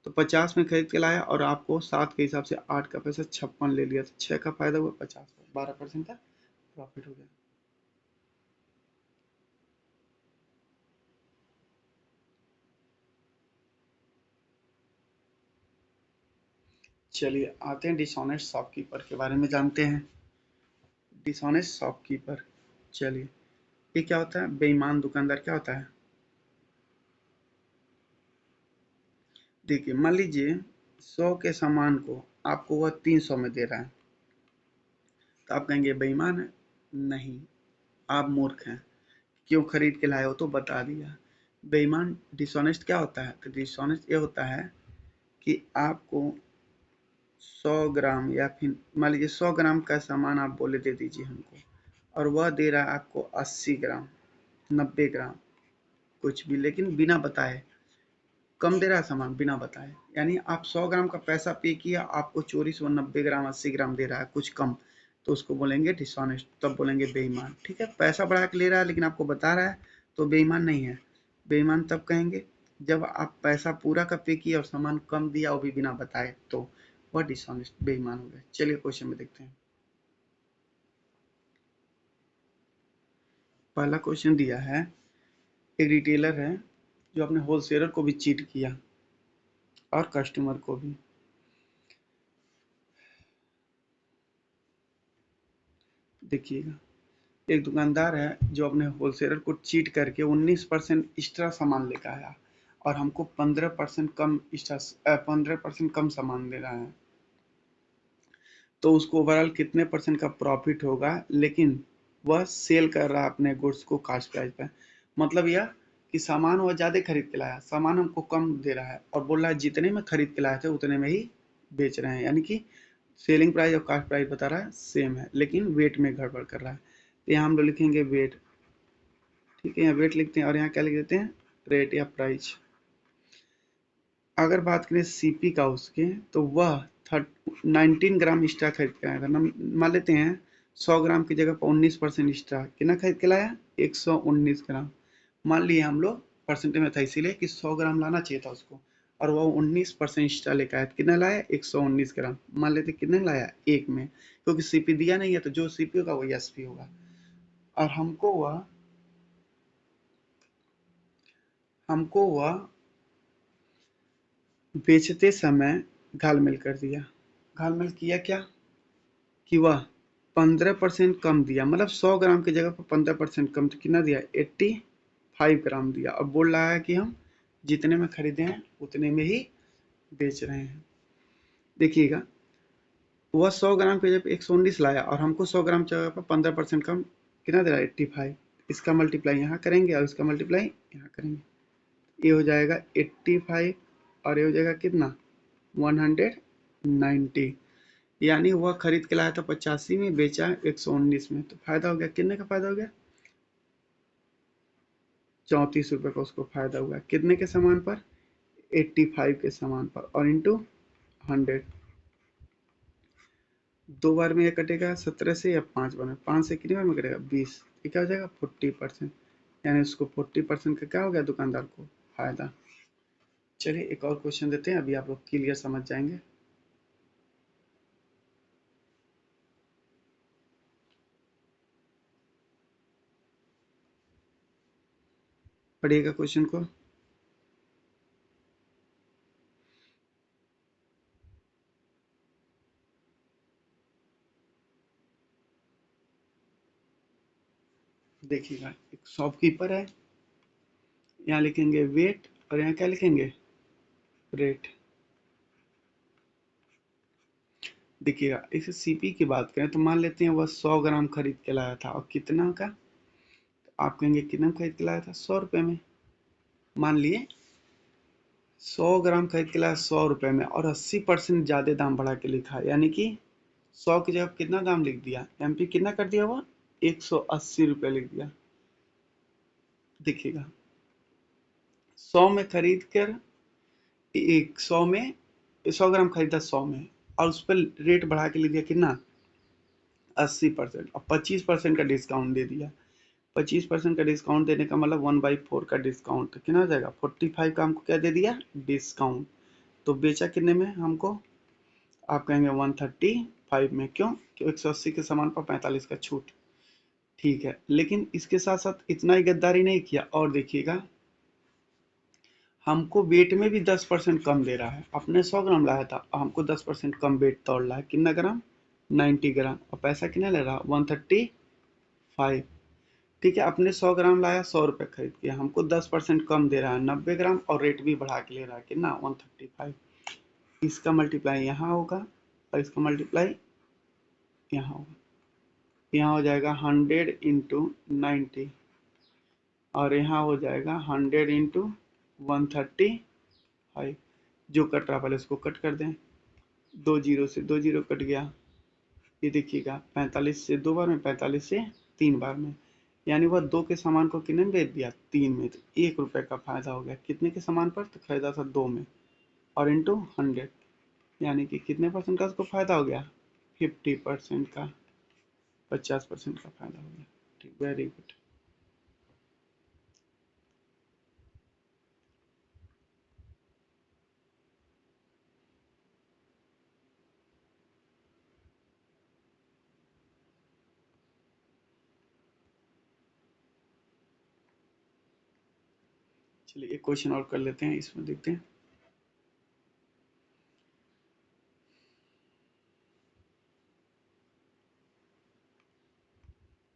[SPEAKER 1] तो 50 में खरीद के लाया और आपको 7 के हिसाब से 8 का पैसा 56 ले लिया, तो 6 का फायदा हुआ, 50 का 12% का प्रॉफिट हो गया। चलिए आते हैं डिसऑनेस्ट शॉपकीपर के बारे में जानते हैं। डिसऑनेस्ट शॉपकीपर, चलिए ये क्या होता है, बेईमान दुकानदार क्या होता है। देखिए मान लीजिए 100 के सामान को आपको वह 300 में दे रहा है, तो आप कहेंगे बेईमान है, नहीं, आप मूर्ख हैं, क्यों खरीद के लाए हो तो बता दिया। बेईमान डिसऑनेस्ट क्या होता है, तो डिसऑनेस्ट ये होता है कि आपको 100 ग्राम, या फिर मान लीजिए 100 ग्राम का सामान आप बोले दे दीजिए हमको, और वह दे रहा है आपको 80 ग्राम, 90 ग्राम, कुछ भी, लेकिन बिना बताए कम दे रहा है सामान बिना बताए, यानी आप 100 ग्राम का पैसा पे किया, आपको चोरी से 90 ग्राम 80 ग्राम दे रहा है कुछ कम, तो उसको बोलेंगे डिसऑनेस्ट, तब बोलेंगे बेईमान। ठीक है, पैसा बढ़ा के ले रहा है लेकिन आपको बता रहा है, तो बेईमान नहीं है। बेईमान तब कहेंगे जब आप पैसा पूरा का पे किया और सामान कम दिया, वो भी बिना बताए, तो वह डिसऑनेस्ट बेईमान हो गया। चलिए क्वेश्चन में देखते हैं। पहला क्वेश्चन दिया है, एक रिटेलर है जो अपने होलसेलर को भी चीट किया और कस्टमर को भी। देखिएगा एक दुकानदार है जो अपने होलसेलर को चीट करके 19% एक्स्ट्रा सामान लेकर आया और हमको 15% कम एक्स्ट्रा 15% कम सामान दे रहा है, तो उसको ओवरऑल कितने परसेंट का प्रॉफिट होगा, लेकिन वह सेल कर रहा है अपने गुड्स को कास्ट प्राइस पे। मतलब यह कि सामान वह ज़्यादा खरीद के लाया, सामान हमको कम दे रहा है और बोल रहा है जितने में खरीद के लाए थे उतने में ही बेच रहे हैं, यानी कि सेलिंग प्राइस और कास्ट प्राइस बता रहा है सेम है, लेकिन वेट में गड़बड़ कर रहा है। तो यहाँ हम लोग लिखेंगे वेट, ठीक है, यहाँ वेट लिखते हैं और यहाँ क्या लिख देते हैं, रेट या प्राइस। अगर बात करें सीपी का उसके, तो वह 19 ग्राम एक्स्ट्रा खरीद के आया था, मान लेते हैं 100 ग्राम की जगह पर 19% एक्स्ट्रा कितना खरीद के लाया, 119 ग्राम। मान लिया हम लोग परसेंटेज में था इसीलिए कि 100 ग्राम लाना चाहिए था उसको, और वो 19% एक्स्ट्रा लेकर आया, कितना लाया 119 ग्राम। मान लेते कितने लाया एक में, क्योंकि सीपी दिया नहीं है तो जो सीपी होगा वही एसपी होगा। और हमको वह बेचते समय घालमेल कर दिया। घालमेल किया क्या कि वह 15% कम दिया, मतलब 100 ग्राम की जगह पर 15% कम, तो कितना दिया 85 ग्राम दिया। अब बोल रहा है कि हम जितने में खरीदे हैं उतने में ही बेच रहे हैं। देखिएगा, वह 100 ग्राम की जगह 119 लाया और हमको 100 ग्राम की जगह पर 15% कम कितना दे रहा है 85। इसका मल्टीप्लाई यहाँ करेंगे और इसका मल्टीप्लाई यहाँ करेंगे, ये हो जाएगा 85 और ये हो जाएगा कितना 190। यानी वह खरीद के लाया था 85 में, बेचा 119 में, तो फायदा हो गया, कितने का फायदा हो गया 34 रुपए का उसको फायदा हुआ। कितने के सामान पर 85 के सामान पर, और इंटू 100। दो बार में ये कटेगा 17 से, या 5 बार में, 5 से कितनी बार में कटेगा 20, ये क्या हो जाएगा 40%। यानी उसको 40% का क्या हो गया दुकानदार को फायदा। चलिए एक और क्वेश्चन देते हैं, अभी आप लोग क्लियर समझ जाएंगे। पढ़िएगा क्वेश्चन को। देखिएगा, एक शॉपकीपर है, यहाँ लिखेंगे वेट और यहाँ क्या लिखेंगे रेट। देखिएगा, इसे सीपी की बात करें तो मान लेते हैं वह 100 ग्राम खरीद के लाया था, और कितना का, तो आप कहेंगे कितना खरीद के लाया था 100 रुपए में। मान लिए 100 ग्राम खरीद के लाया 100 रुपए में, और 80% ज्यादा दाम बढ़ा के लिखा, यानी कि 100 की जगह कितना दाम लिख दिया, एमपी कितना कर दिया वो 180 रुपए लिख दिया। देखिएगा, 100 में खरीद कर, एक 100 ग्राम खरीदा 100 में, और उस पर रेट बढ़ा के लिख दिया कितना 80%, और 25% का डिस्काउंट दे दिया। 25% का डिस्काउंट देने का मतलब 1/4 का डिस्काउंट, तो कितना हो जाएगा 45 का हमको क्या दे दिया डिस्काउंट। तो बेचा कितने में हमको, आप कहेंगे 135 में, क्यों, क्यों 180 के सामान पर 45 का छूट। ठीक है, लेकिन इसके साथ साथ इतना ही गद्दारी नहीं किया, और देखिएगा हमको वेट में भी 10% कम दे रहा है। अपने 100 ग्राम लाया था, हमको 10% कम वेट तोड़ रहा है, कितना ग्राम 90 ग्राम, और पैसा कितना ले रहा 135। ठीक है, अपने 100 ग्राम लाया 100 रुपये खरीद के, हमको 10% कम दे रहा है 90 ग्राम, और रेट भी बढ़ा के ले रहा है कितना 135। इसका मल्टीप्लाई यहाँ होगा और इसका मल्टीप्लाई यहाँ होगा, यहाँ हो जाएगा 100 × 90, और यहाँ हो जाएगा 100 × 135। जो कट रहा पहले उसको कट कर दें, 2 जीरो से 2 जीरो कट गया। ये देखिएगा 45 से 2 बार में, 45 से 3 बार में, यानी वह 2 के सामान को कितने में बेच दिया 3 में, तो 1 रुपए का फायदा हो गया। कितने के सामान पर, तो खरीदा था 2 में, और इंटू 100, यानी कि कितने परसेंट का उसको फायदा हो गया 50% का, 50% का फायदा हो गया। ठीक, वेरी गुड। चलिए एक क्वेश्चन और कर लेते हैं, इसमें देखते हैं।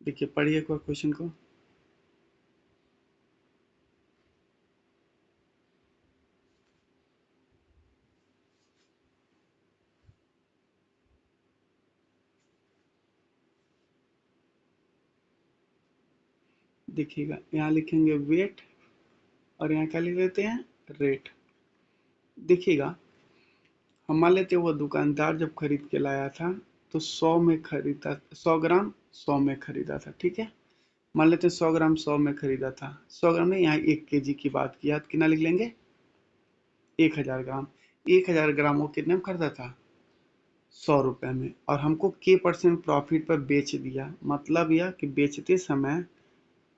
[SPEAKER 1] देखिए पढ़िए एक बार क्वेश्चन को। देखिएगा, यहाँ लिखेंगे वेट और यहाँ क्या लिख देते हैं रेट। देखिएगा, हम मान लेते हैं वो दुकानदार जब खरीद के लाया था तो 100 में खरीदा, 100 ग्राम 100 में खरीदा था, ठीक है। मान लेते हैं 100 ग्राम 100 में खरीदा था, 100 ग्राम में यहाँ 1 kg की बात किया तो कितना लिख लेंगे 1000 ग्राम। 1000 ग्राम वो कितने में खरीदा था 100 रुपये में, और हमको के परसेंट प्रॉफिट पर बेच दिया। मतलब यह कि बेचते समय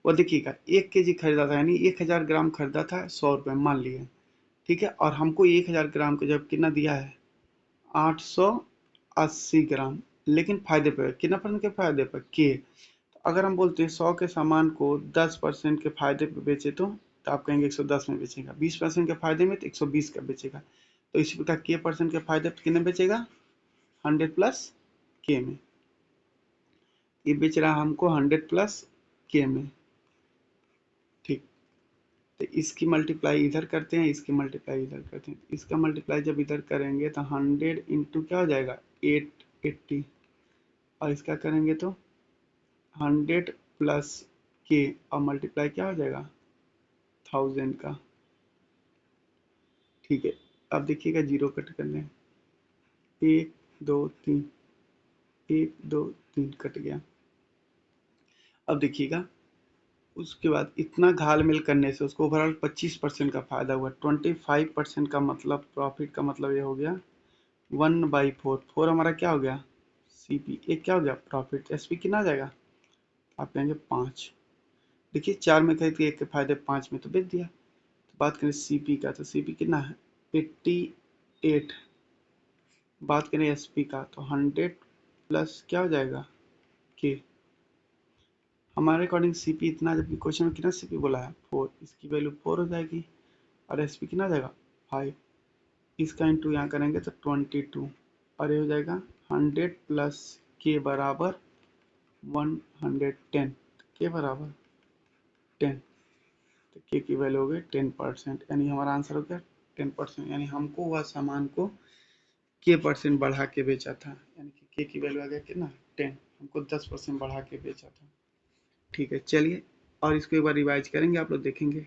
[SPEAKER 1] वो देखिएगा 1 केजी खरीदा था, यानी 1000 ग्राम खरीदा था 100 रुपये मान लिए, ठीक है। और हमको 1000 ग्राम का जब कितना दिया है 880 ग्राम, लेकिन फायदे पे कितना परसेंट के फायदे पर के। तो अगर हम बोलते हैं 100 के सामान को 10% के फायदे पे बेचे तो आप कहेंगे 110 में बेचेगा, 20% के फायदे में तो 120 का बेचेगा। तो इसी प्रकार के परसेंट के फायदे पे कितने बेचेगा 100 प्लस के में। ये बेच रहा है हमको 100 प्लस के में, ठीक। तो इसकी मल्टीप्लाई इधर करते हैं, इसकी मल्टीप्लाई इधर करते हैं। इसका मल्टीप्लाई जब इधर करेंगे तो 100 इंटू क्या हो जाएगा 880, और इसका करेंगे तो 100 प्लस के और मल्टीप्लाई क्या हो जाएगा 1000 का, ठीक है। अब देखिएगा जीरो कट कर लें, 1 2 3, 1 2 3 कट गया। अब देखिएगा उसके बाद इतना घाल मिल करने से उसको ओवरऑल 25% का फायदा हुआ। 25% का मतलब प्रॉफिट का मतलब ये हो गया 1/4। 4 हमारा क्या हो गया सीपी, एक क्या हो गया प्रॉफिट। एसपी कितना आ जाएगा आप कहेंगे 5। देखिए 4 में खरीद के 1 के फायदे 5 में तो बेच दिया। तो बात करें सीपी का, तो सीपी कितना है 88। बात करें एसपी का तो 100 प्लस क्या हो जाएगा के। हमारे अकॉर्डिंग सीपी इतना, जबकि क्वेश्चन में कितना सीपी बोला है 4, इसकी वैल्यू 4 हो जाएगी। और एसपी कितना आ जाएगा 5, इसका इंटू यहाँ करेंगे तो 22, और ये हो जाएगा 100 प्लस के बराबर 110, के बराबर 10। तो के की वैल्यू हो गई 10%, यानी हमारा आंसर हो गया 10%। यानी हमको वह सामान को के परसेंट बढ़ा के बेचा था, यानी कि के की वैल्यू आ गया कितना 10, हमको 10% बढ़ा के बेचा था। ठीक है चलिए, और इसको एक बार रिवाइज करेंगे आप लोग देखेंगे।